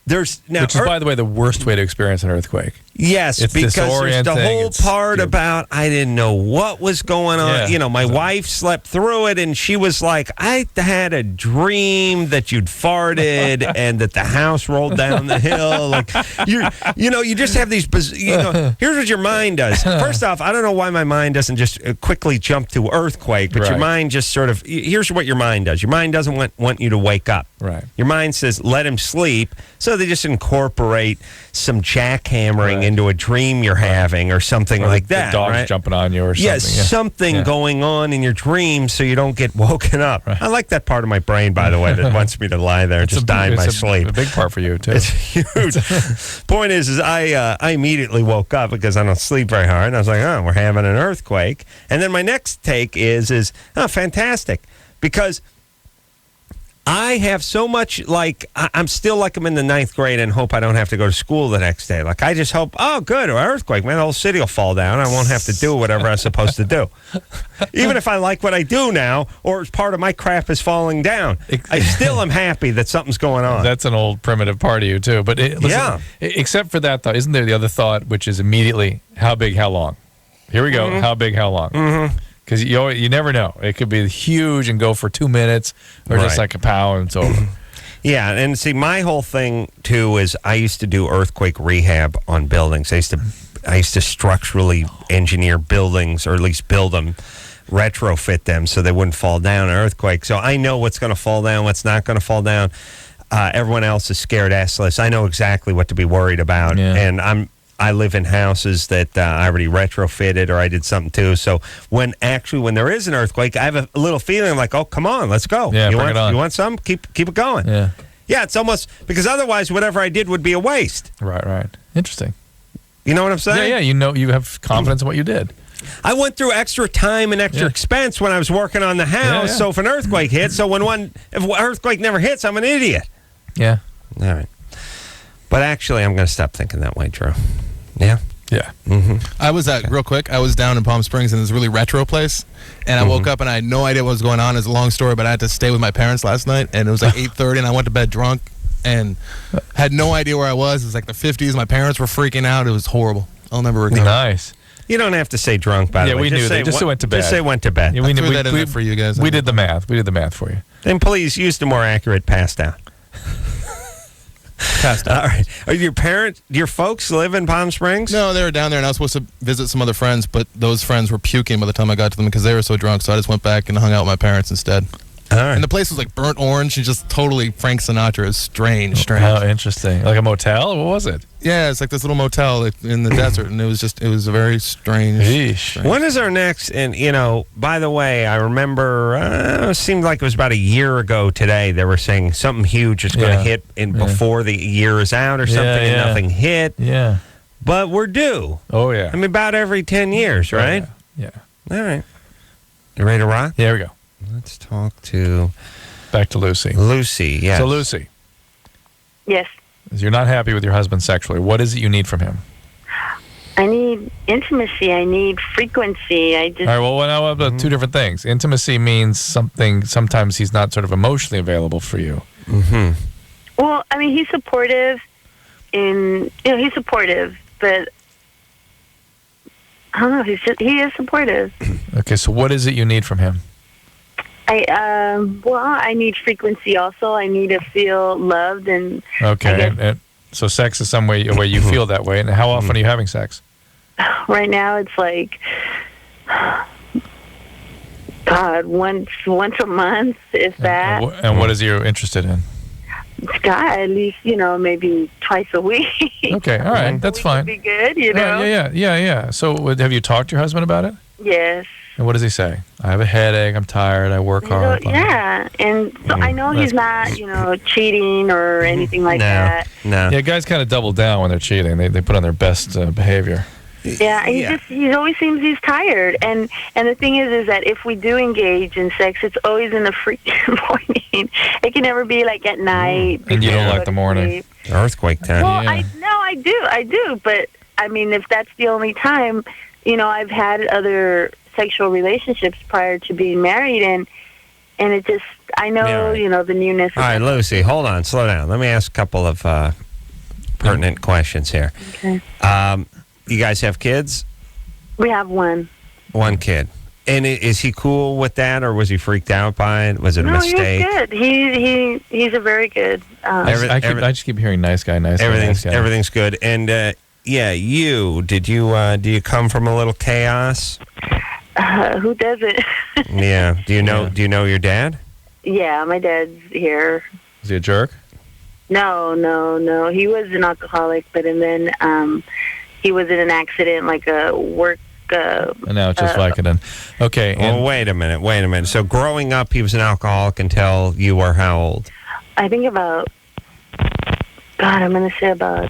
which is, by the way, the worst way to experience an earthquake. Yes, it's because there's the whole part about I didn't know what was going on. Yeah, you know, my wife slept through it, and she was like, I had a dream that you'd farted and that the house rolled down the hill. Like, you just have these, here's what your mind does. First off, I don't know why my mind doesn't just quickly jump to earthquake, but your mind just sort of, here's what your mind does. Your mind doesn't want you to wake up. Right. Your mind says, let him sleep. So they just incorporate some jackhammering into a dream you're having or something like that. The dog's jumping on you or something. Yes, something going on in your dream so you don't get woken up. Right. I like that part of my brain, by the way, that wants me to lie there and just die in my sleep. A big part for you, too. It's huge. Point is I immediately woke up because I don't sleep very hard. And I was like, we're having an earthquake. And then my next take is fantastic. Because I have so much, I'm still like I'm in the 9th grade and hope I don't have to go to school the next day. Like, I just hope, good, an earthquake, man, the whole city will fall down. I won't have to do whatever I'm supposed to do. Even if I like what I do now, or part of my crap is falling down, I still am happy that something's going on. That's an old primitive part of you, too. But listen, except for that, though, isn't there the other thought, which is immediately, how big, how long? Here we go. Mm-hmm. How big, how long? Mm-hmm. Because you never know. It could be huge and go for 2 minutes, or just like a pow and it's over. Yeah, and see, my whole thing too is I used to do earthquake rehab on buildings. I used to structurally engineer buildings, or at least build them, retrofit them so they wouldn't fall down in an earthquake. So I know what's going to fall down, what's not going to fall down. Everyone else is scared assless. I know exactly what to be worried about, and I live in houses that I already retrofitted, or I did something too. So when there is an earthquake, I have a little feeling like, oh, come on, let's go. Yeah, bring it on. You want some? Keep it going. Yeah. Yeah, it's almost, because otherwise whatever I did would be a waste. Right. Interesting. You know what I'm saying? Yeah, yeah. You have confidence in what you did. I went through extra time and extra expense when I was working on the house. So if an earthquake hits, if an earthquake never hits, I'm an idiot. Yeah. All right. But actually, I'm going to stop thinking that way, Drew. Yeah? Yeah. Mm-hmm. I was real quick, I was down in Palm Springs in this really retro place, and I woke up and I had no idea what was going on. It's a long story, but I had to stay with my parents last night, and it was like 8:30, and I went to bed drunk and had no idea where I was. It was like the 50s. My parents were freaking out. It was horrible. I'll never recover. Nice. You don't have to say drunk, by the way. Yeah, we knew that. Just went to bed. Just say went to bed. Yeah, I threw that in there for you guys. We did the math. We did the math for you. Then please use the more accurate pass down. Passed out. All right. Are your folks live in Palm Springs? No, they were down there, and I was supposed to visit some other friends, but those friends were puking by the time I got to them because they were so drunk, so I just went back and hung out with my parents instead. All right. And the place was like burnt orange and just totally Frank Sinatra. It was strange. Oh, interesting. Like a motel? What was it? Yeah, it's like this little motel in the desert, and it was a very strange. When is our next? And by the way, I remember it seemed like it was about a year ago today. They were saying something huge is going to hit before the year is out or something, and nothing hit. Yeah, but we're due. Oh yeah. I mean, about every 10 years, right? Yeah. All right. You ready to rock? Here we go. Let's talk to back to Lucy. Lucy, yes. So Lucy. Yes. You're not happy with your husband sexually. What is it you need from him? I need intimacy. I need frequency. I just. All right. Well, now about two different things. Intimacy means something. Sometimes he's not sort of emotionally available for you. Mm-hmm. Well, I mean, he's supportive. He's supportive, but I don't know. He is supportive. Okay. So what is it you need from him? I need frequency also. I need to feel loved and. Okay. And so sex is some way you feel that way. And how often are you having sex? Right now, it's like, God, once a month, if that. And what is you interested in? God, at least maybe twice a week. Okay. All right. That's fine. Would be good, you know. Yeah. So have you talked to your husband about it? Yes. And what does he say? I have a headache. I'm tired. I work hard. Yeah, and so I know he's not, cheating or anything like that. No. Yeah, guys kind of double down when they're cheating. They put on their best behavior. Yeah, he always seems he's tired. And the thing is that if we do engage in sex, it's always in the freaking morning. It can never be like at night. And you don't like the morning. Earthquake time. Well, I do. But I mean, if that's the only time, I've had other sexual relationships prior to being married, and it just, I know, the newness. All right, Lucy, hold on, slow down. Let me ask a couple of pertinent questions here. Okay. You guys have kids? We have one. One kid. And is he cool with that, or was he freaked out by it? Was it a mistake? No, he's good. He's a very good. I just keep hearing nice guy, nice guy. Everything's good. And do you come from a little chaos? Who doesn't? Yeah. Do you know your dad? Yeah, my dad's here. Is he a jerk? No. He was an alcoholic, and then he was in an accident, like a work. And now it's just Vicodin. Okay. Well, wait a minute. So growing up, he was an alcoholic until you were how old? I think about. God, I'm going to say about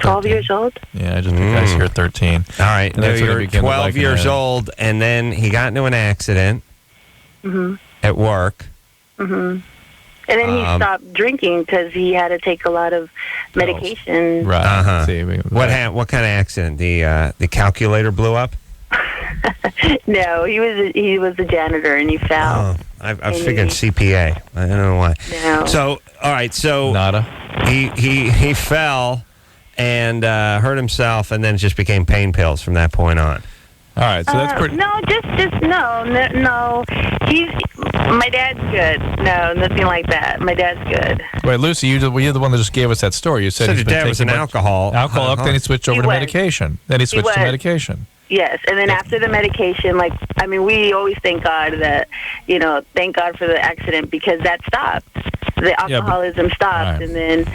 12 years old. Yeah, I just think I hear 13. All right, And that's when you're it began 12 to years old, and then he got into an accident at work. Mm-hmm. And then he stopped drinking because he had to take a lot of medication. Right. Uh-huh. See, What kind of accident? The calculator blew up? No, he was a janitor, and he fell. Oh, I was figuring CPA. I don't know why. No. So, all right, so nada. He fell and hurt himself, and then it just became pain pills from that point on. All right, so that's pretty. No, just no. My dad's good. No, nothing like that. My dad's good. Wait, Lucy, you're the one that just gave us that story. You said your dad was an alcoholic, then he swithed over to medication. Then he switched to medication. Yes, and then after the medication, we always thank God that, thank God for the accident because that stopped. The alcoholism stopped, and then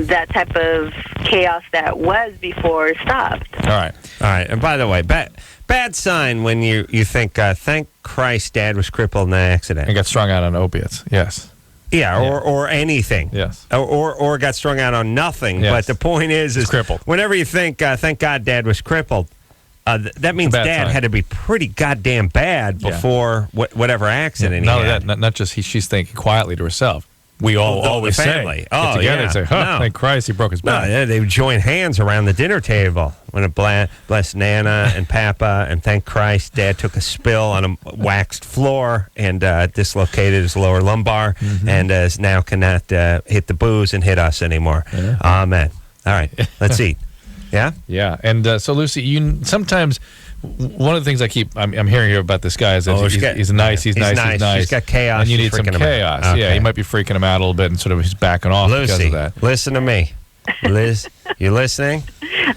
that type of chaos that was before stopped. All right. And by the way, bad sign when you think, thank Christ Dad was crippled in that accident. And got strung out on opiates, yes. Yeah, or anything. Yes. Or got strung out on nothing. Yes. But the point is crippled. Whenever you think, thank God Dad was crippled, that means bad Dad time. had to be pretty goddamn bad before whatever accident he Not only had. that, not just she's thinking quietly to herself. We all always the family. say, Oh, get together yeah. and say, No. thank Christ he broke his back. No, they would join hands around the dinner table when it bless Nana and Papa, and thank Christ Dad took a spill on a waxed floor and dislocated his lower lumbar, and now cannot hit the booze and hit us anymore. Yeah. Amen. All right, let's eat. Yeah? Yeah. And so, Lucy, you sometimes... One of the things I'm hearing here about this guy is that he's nice. He's nice. He's got chaos. And you He's need some freaking him chaos. out. Yeah, Okay. he might be freaking him out a little bit, and sort of he's backing off because Lucy, of that. listen to me. Liz, you listening?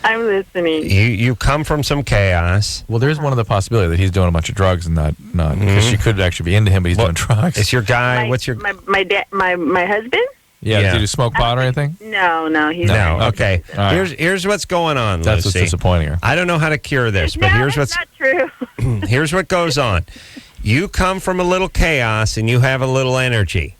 I'm listening. You come from some chaos. Well, there's one of the possibility that he's doing a bunch of drugs and not because she could actually be into him, but he's doing drugs. It's your guy. What's your... My husband? Yeah. Did you smoke pot or anything? No, he's No. not. Okay. All right. Here's what's going on, That's Lucy. what's disappointing her. I don't know how to cure this, but No, here's that's what's not true. here's what goes on. You come from a little chaos and you have a little energy.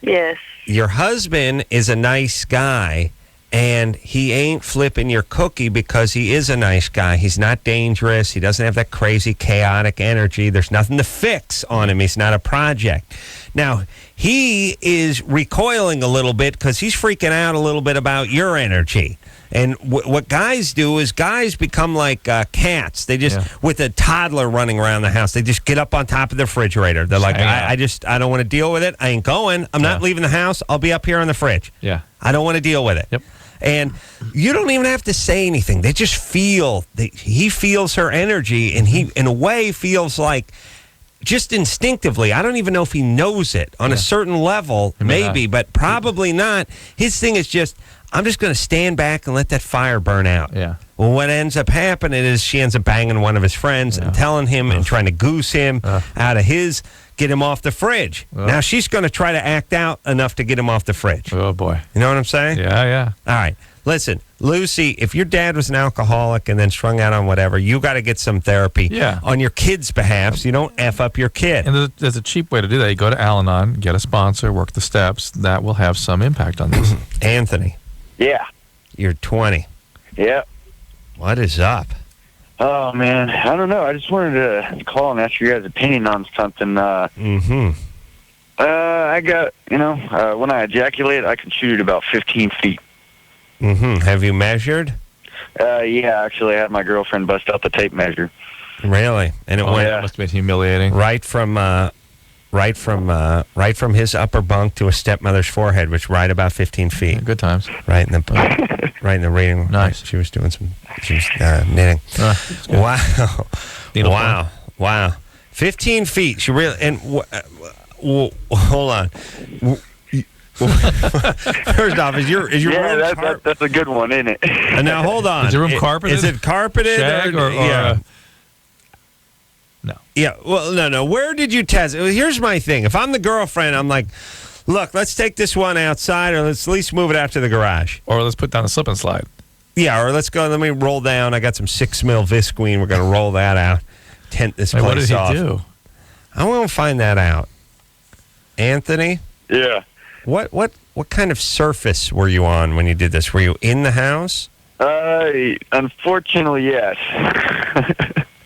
Yes. Your husband is a nice guy, and he ain't flipping your cookie because he is a nice guy. He's not dangerous. He doesn't have that crazy chaotic energy. There's nothing to fix on him. He's not a project. Now, he is recoiling a little bit because he's freaking out a little bit about your energy. And what guys do is guys become like cats. They just, with a toddler running around the house, they just get up on top of the refrigerator. They're like, I don't want to deal with it. I ain't going. I'm not leaving the house. I'll be up here on the fridge. Yeah. I don't want to deal with it. Yep. And you don't even have to say anything. They just feel. He feels her energy, and he, in a way, feels like, just instinctively, I don't even know if he knows it on a certain level, maybe, but probably not. His thing is just, I'm just going to stand back and let that fire burn out. Yeah. Well, what ends up happening is she ends up banging one of his friends and telling him and trying to goose him out of get him off the fridge. Now she's going to try to act out enough to get him off the fridge. Oh, boy. You know what I'm saying? Yeah. All right. Listen, Lucy, if your dad was an alcoholic and then strung out on whatever, you got to get some therapy on your kid's behalf so you don't F up your kid. And there's a cheap way to do that. You go to Al-Anon, get a sponsor, work the steps. That will have some impact on this. Anthony. Yeah. You're 20. Yeah. What is up? Oh, man. I don't know. I just wanted to call and ask your guys' opinion on something. I got, when I ejaculate, I can shoot it about 15 feet. Have you measured? Yeah, actually, I had my girlfriend bust out the tape measure. Really? And it went. That must have been humiliating. Right from his upper bunk to a stepmother's forehead, which right about 15 feet. Good times. Right in the reading room. Nice. She was doing knitting. Wow. 15 feet. She really and hold on. First off, is your room that's a good one, isn't it? Now hold on. Is your room carpeted? Is it carpeted? Shag or yeah. No. Yeah. Well, no. Where did you test it? Here's my thing. If I'm the girlfriend, I'm like, look, let's take this one outside, or let's at least move it out to the garage, or let's put down a slip and slide. Yeah, or let's go. Let me roll down. I got some 6 mil Visqueen. We're gonna roll that out. Tent this place off. What did he do? I won't find that out. Anthony. Yeah. What kind of surface were you on when you did this? Were you in the house? Unfortunately, yes.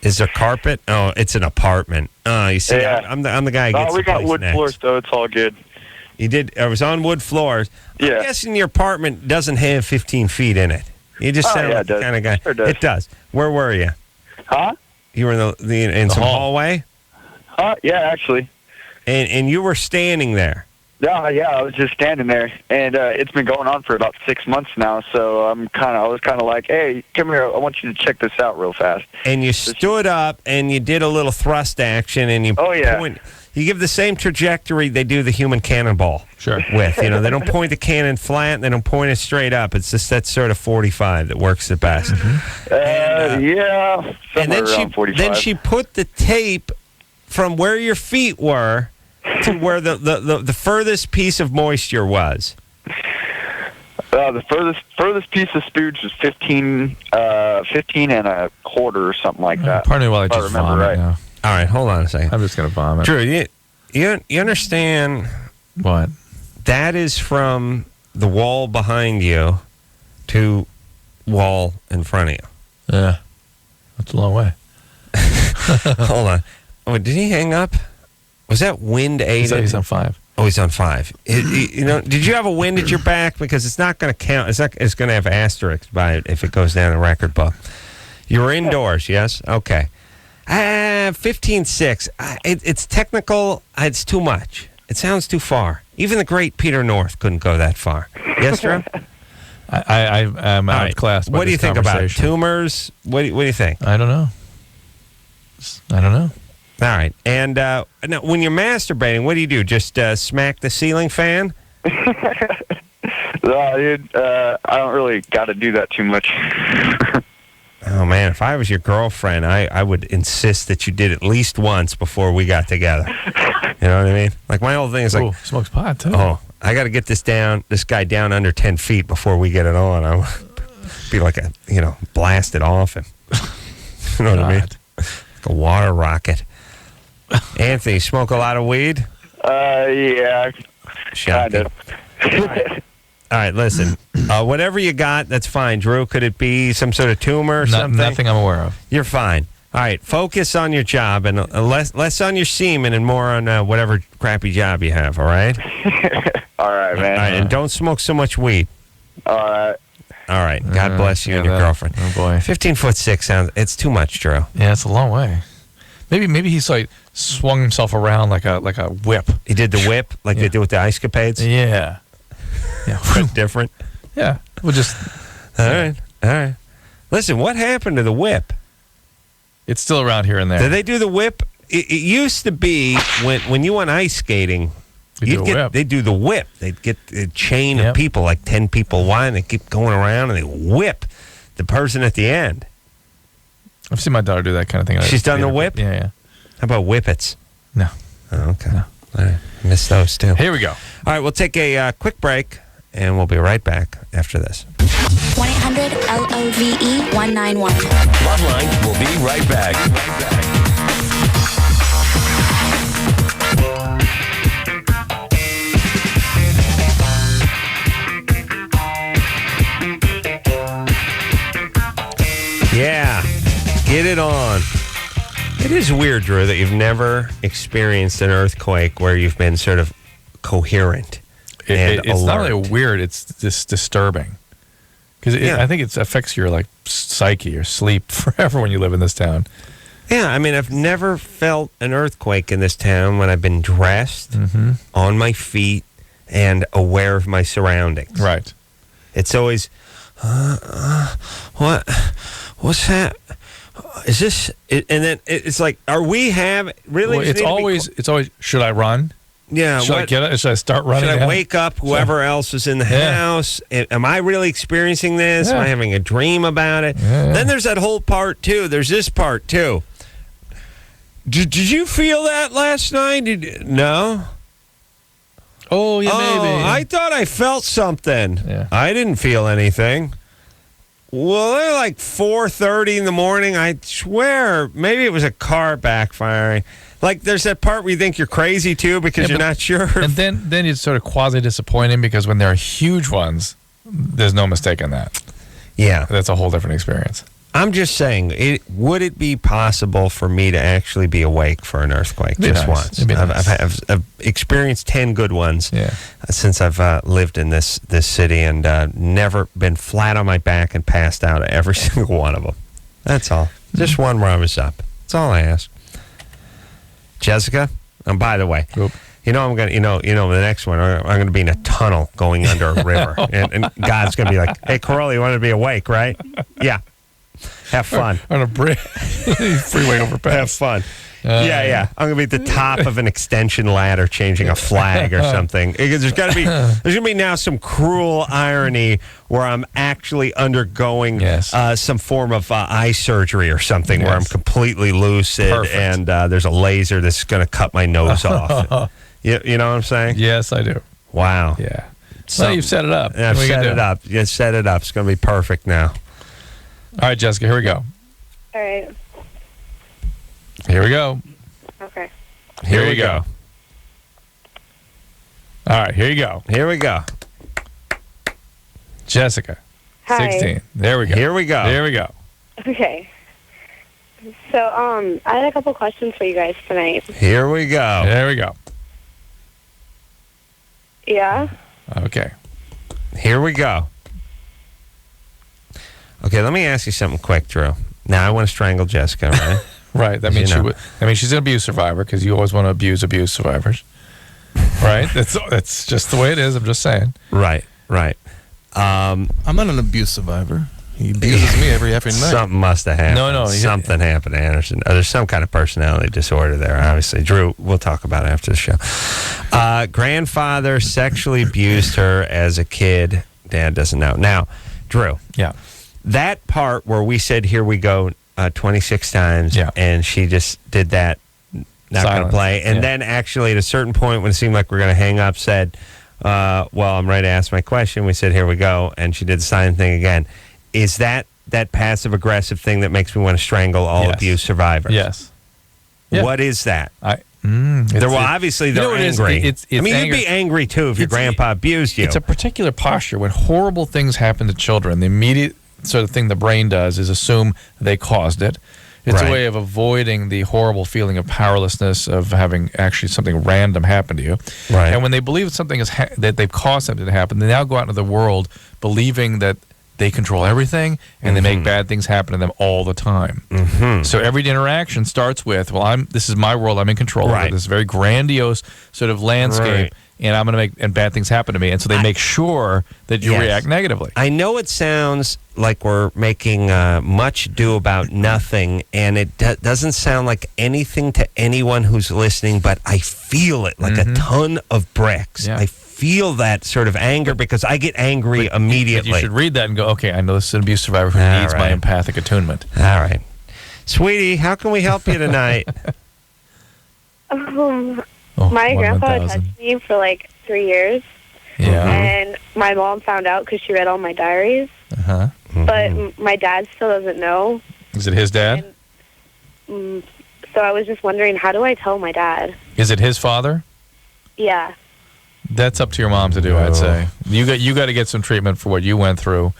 Is there carpet? Oh, it's an apartment. You see, yeah. I'm the guy who gets we the got place wood next. floors, though. It's all good. You did. I was on wood floors. Yeah. I'm guessing your apartment doesn't have 15 feet in it. You just sound like the kind of guy. Sure does. It does. Where were you? Huh? You were in some hallway? Yeah, actually. And you were standing there? Yeah, I was just standing there, and it's been going on for about 6 months now. So I was kind of like, hey, come here, I want you to check this out real fast. And you stood up and you did a little thrust action, and you you give the same trajectory they do the human cannonball. Sure. With they don't point the cannon flat, and they don't point it straight up. It's just that sort of 45 that works the best. Yeah, and then around 45. Then she put the tape from where your feet were to where the furthest piece of moisture was. The furthest piece of spooge was 15 and a quarter or something like that. Pardon me while I if just remember vomit right. now. All right, hold on a second. I'm just going to vomit. Drew, you understand what? That is from the wall behind you to wall in front of you. Yeah. That's a long way. Hold on. Oh, did he hang up? Was that wind aided? He's on 5. Oh, he's on 5. Did you have a wind at your back? Because it's not going to count. It's going to have asterisks by it if it goes down the record book. You were indoors, yes? Okay. 15.6. It's technical. It's too much. It sounds too far. Even the great Peter North couldn't go that far. Yes, Drew? I'm outclassed by What do you this think about it? conversation. Tumors? What do you think? I don't know. All right. And now, when you're masturbating, what do? Just smack the ceiling fan? No, dude, I don't really got to do that too much. Oh, man, if I was your girlfriend, I would insist that you did at least once before we got together. You know what I mean? Like, my whole thing is like... smokes pot, too. Oh, I got to get this guy down under 10 feet before we get it on. I would be like blasted off him. You know what I mean? Like a water rocket. Anthony, smoke a lot of weed? Yeah, kind of. All right, listen. Whatever you got, that's fine. Drew, could it be some sort of tumor or something? Nothing I'm aware of. You're fine. All right, focus on your job and less on your semen and more on whatever crappy job you have, all right? All right, man. All right, and don't smoke so much weed. All right. All right. God bless you and your girlfriend. Oh, boy. 15'6" sounds... It's too much, Drew. Yeah, it's a long way. Maybe he's like swung himself around like a whip. He did the whip like they do with the ice capades? Yeah. Yeah. Different? Yeah. We'll just... All right. Listen, what happened to the whip? It's still around here and there. Did they do the whip? It used to be when you went ice skating, they'd do the whip. They'd get a chain of people, like 10 people wide, and they keep going around, and they whip the person at the end. I've seen my daughter do that kind of thing. She's done the whip? Yeah. How about whippets? No. Oh, okay. No. All right. Missed those, too. Here we go. All right, we'll take a quick break, and we'll be right back after this. 1-800-LOVE-191. LoveLine will be right back. Yeah, get it on. It is weird, Drew, that you've never experienced an earthquake where you've been sort of coherent and It's not alert. really weird. It's just disturbing. Because I think it affects your psyche or sleep forever when you live in this town. Yeah, I mean, I've never felt an earthquake in this town when I've been dressed, on my feet, and aware of my surroundings. Right. It's always, what's that? Is this? And then it's like, are we really? Well, it's always. Should I run? Yeah. Should I get it? Should I start running? Should I wake up whoever else is in the house? Am I really experiencing this? Am I having a dream about it? Yeah. Then there's that whole part too. There's this part too. Did you feel that last night? No. Oh yeah, maybe. I thought I felt something. Yeah. I didn't feel anything. Well, they're like 4:30 in the morning. I swear, maybe it was a car backfiring. Like, there's that part where you think you're crazy, too, because you're not sure. And then it's sort of quasi-disappointing because when there are huge ones, there's no mistake in that. Yeah. That's a whole different experience. I'm just saying, would it be possible for me to actually be awake for an earthquake just once? I've experienced 10 good ones since I've lived in this city and never been flat on my back and passed out at every single one of them. That's all. Just one where I was up. That's all I ask. Jessica, and by the way, I'm gonna, the next one, I'm gonna be in a tunnel going under a river, and God's gonna be like, "Hey, Corral, you want to be awake, right? Yeah, have fun on a bridge, freeway overpass. Have fun. Yeah. I'm gonna be at the top of an extension ladder, changing a flag or something. Because there's gonna be now some cruel irony where I'm actually undergoing some form of eye surgery or something where I'm completely lucid and there's a laser that's gonna cut my nose off. You know what I'm saying? Yes, I do. Wow. Yeah. Well, you've set it up. I've set it up. You set it up. It's gonna be perfect now. All right, Jessica. Here we go. All right. Here we go. Okay. Here we go. All All right, here you go. Here we go. Jessica, Hi. 16. There we go. Here we go. There we go. Okay. So, I had a couple questions for you guys tonight. Here we go. There we go. Yeah? Okay. Here we go. Okay, let me ask you something quick, Drew. Now, I want to strangle Jessica, right? Right. That means she's an abuse survivor because you always want to abuse survivors. Right? That's just the way it is. I'm just saying. Right. I'm not an abuse survivor. He abuses me every night. Something must have happened. No. Something happened to Anderson. There's some kind of personality disorder there, obviously. Drew, we'll talk about it after the show. Grandfather sexually abused her as a kid. Dad doesn't know. Now, Drew. Yeah. That part where we said, here we go 26 times, and she just did that, not going to play. And then actually at a certain point when it seemed like we were going to hang up, said, well, I'm ready to ask my question. We said, here we go. And she did the silent thing again. Is that passive-aggressive thing that makes me want to strangle all abuse survivors? Yes. Yeah. What is that? Obviously they're angry. You'd be angry too if your grandpa abused you. It's a particular posture. When horrible things happen to children, the immediate sort of thing the brain does is assume they caused it. It's a way of avoiding the horrible feeling of powerlessness of having actually something random happen to you. Right. And when they believe something that they've caused something to happen, they now go out into the world believing that they control everything and they make bad things happen to them all the time. So every interaction starts with, well, this is my world, I'm in control of it. This very grandiose sort of landscape, and I'm going to make bad things happen to me. And so they make sure that you react negatively. I know it sounds like we're making much ado about nothing, and it doesn't sound like anything to anyone who's listening, but I feel it like a ton of bricks. I feel that sort of anger because I get angry immediately. You should read that and go, okay, I know this is an abuse survivor who needs my empathic attunement. All right. Sweetie, how can we help you tonight? My grandpa touched me for like 3 years. Yeah. And my mom found out because she read all my diaries. But my dad still doesn't know. Is it his dad? So I was just wondering, how do I tell my dad? Is it his father? Yeah. That's up to your mom to do, I'd say. You got to get some treatment for what you went through.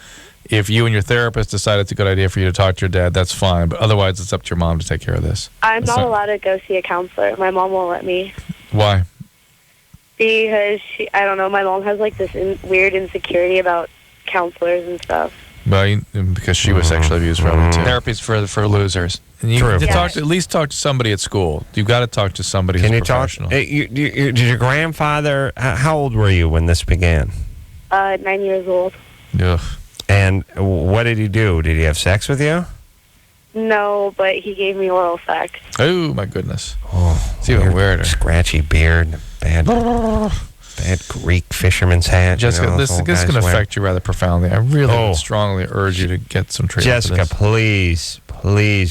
If you and your therapist decide it's a good idea for you to talk to your dad, that's fine. But otherwise, it's up to your mom to take care of this. I'm not allowed to go see a counselor. My mom won't let me. Why? Because I don't know, my mom has like this weird insecurity about counselors and stuff. Well, because she was sexually abused probably too. Therapy's for losers. And you need to at least talk to somebody at school. You've got to talk to somebody who's professional. Did your grandfather, how old were you when this began? 9 years old. Ugh. And what did he do? Did he have sex with you? No, but he gave me oral sex. Oh, my goodness. It's even weirder. Scratchy beard, bad Greek fisherman's hat. Jessica, this is going to affect you rather profoundly. I really would strongly urge you to get some treatment. Jessica, please,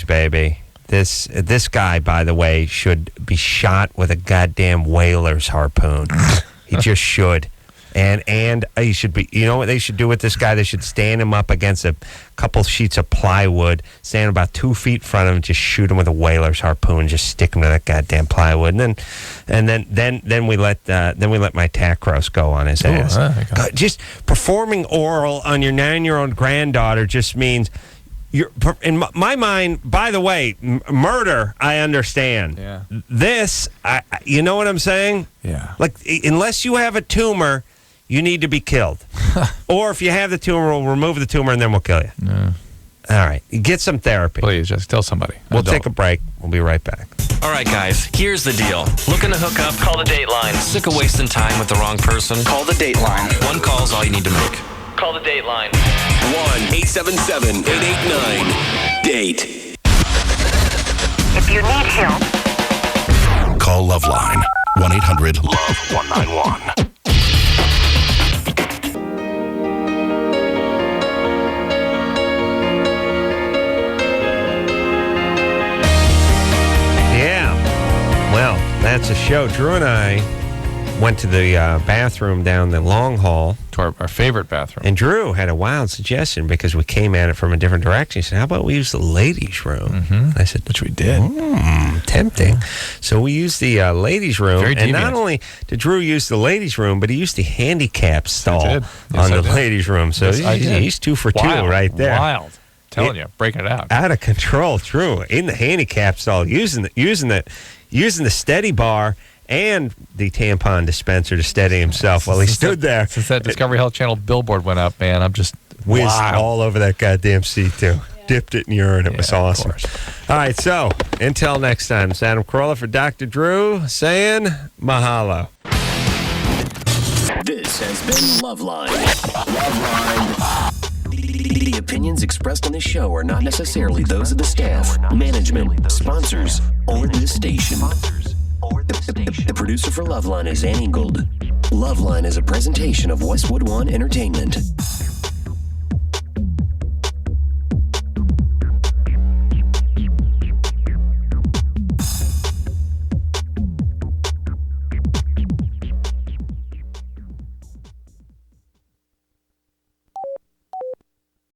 baby. This guy, by the way, should be shot with a goddamn whaler's harpoon. He just should. And he should be, you know what they should do with this guy? They should stand him up against a couple sheets of plywood, stand about 2 feet in front of him, and just shoot him with a whaler's harpoon, just stick him to that goddamn plywood, and then we let my tacros go on his ass. Just performing oral on your 9-year-old granddaughter just means you're, in my mind. By the way, murder, I understand. Yeah. This, you know what I'm saying? Yeah. Like, unless you have a tumor, you need to be killed. Or if you have the tumor, we'll remove the tumor and then we'll kill you. Yeah. All right. Get some therapy. Please, just tell somebody. We'll take a break. We'll be right back. All right, guys, here's the deal. Looking to hook up? Call the Dateline. Sick of wasting time with the wrong person? Call the Dateline. One call's all you need to make. Call the Dateline. 1-877-889-DATE. If you need help, call LoveLine. 1-800-LOVE-191. Yeah. Well, that's a show. Drew and I went to the bathroom down the long hall. To our favorite bathroom. And Drew had a wild suggestion because we came at it from a different direction. He said, how about we use the ladies' room? Mm-hmm. I said, which we did. Tempting. Yeah. So we used the ladies' room. Very and deviant. not only did Drew use the ladies' room, but he used the handicap stall on the ladies' room. So he's 2 for 2 right there. Wild. Telling you, breaking it out. Out of control, Drew, in the handicap stall, using the steady bar and the tampon dispenser to steady himself while he stood there. Since that Discovery Health Channel billboard went up, man, I'm just whizzed all over that goddamn seat, too. Dipped it in urine. It was awesome. All right, so until next time, it's Adam Carolla for Dr. Drew saying mahalo. This has been LoveLine. The opinions expressed on this show are not necessarily those of the staff, management, sponsors, or this station. The producer for LoveLine is Annie Gold. LoveLine is a presentation of Westwood One Entertainment.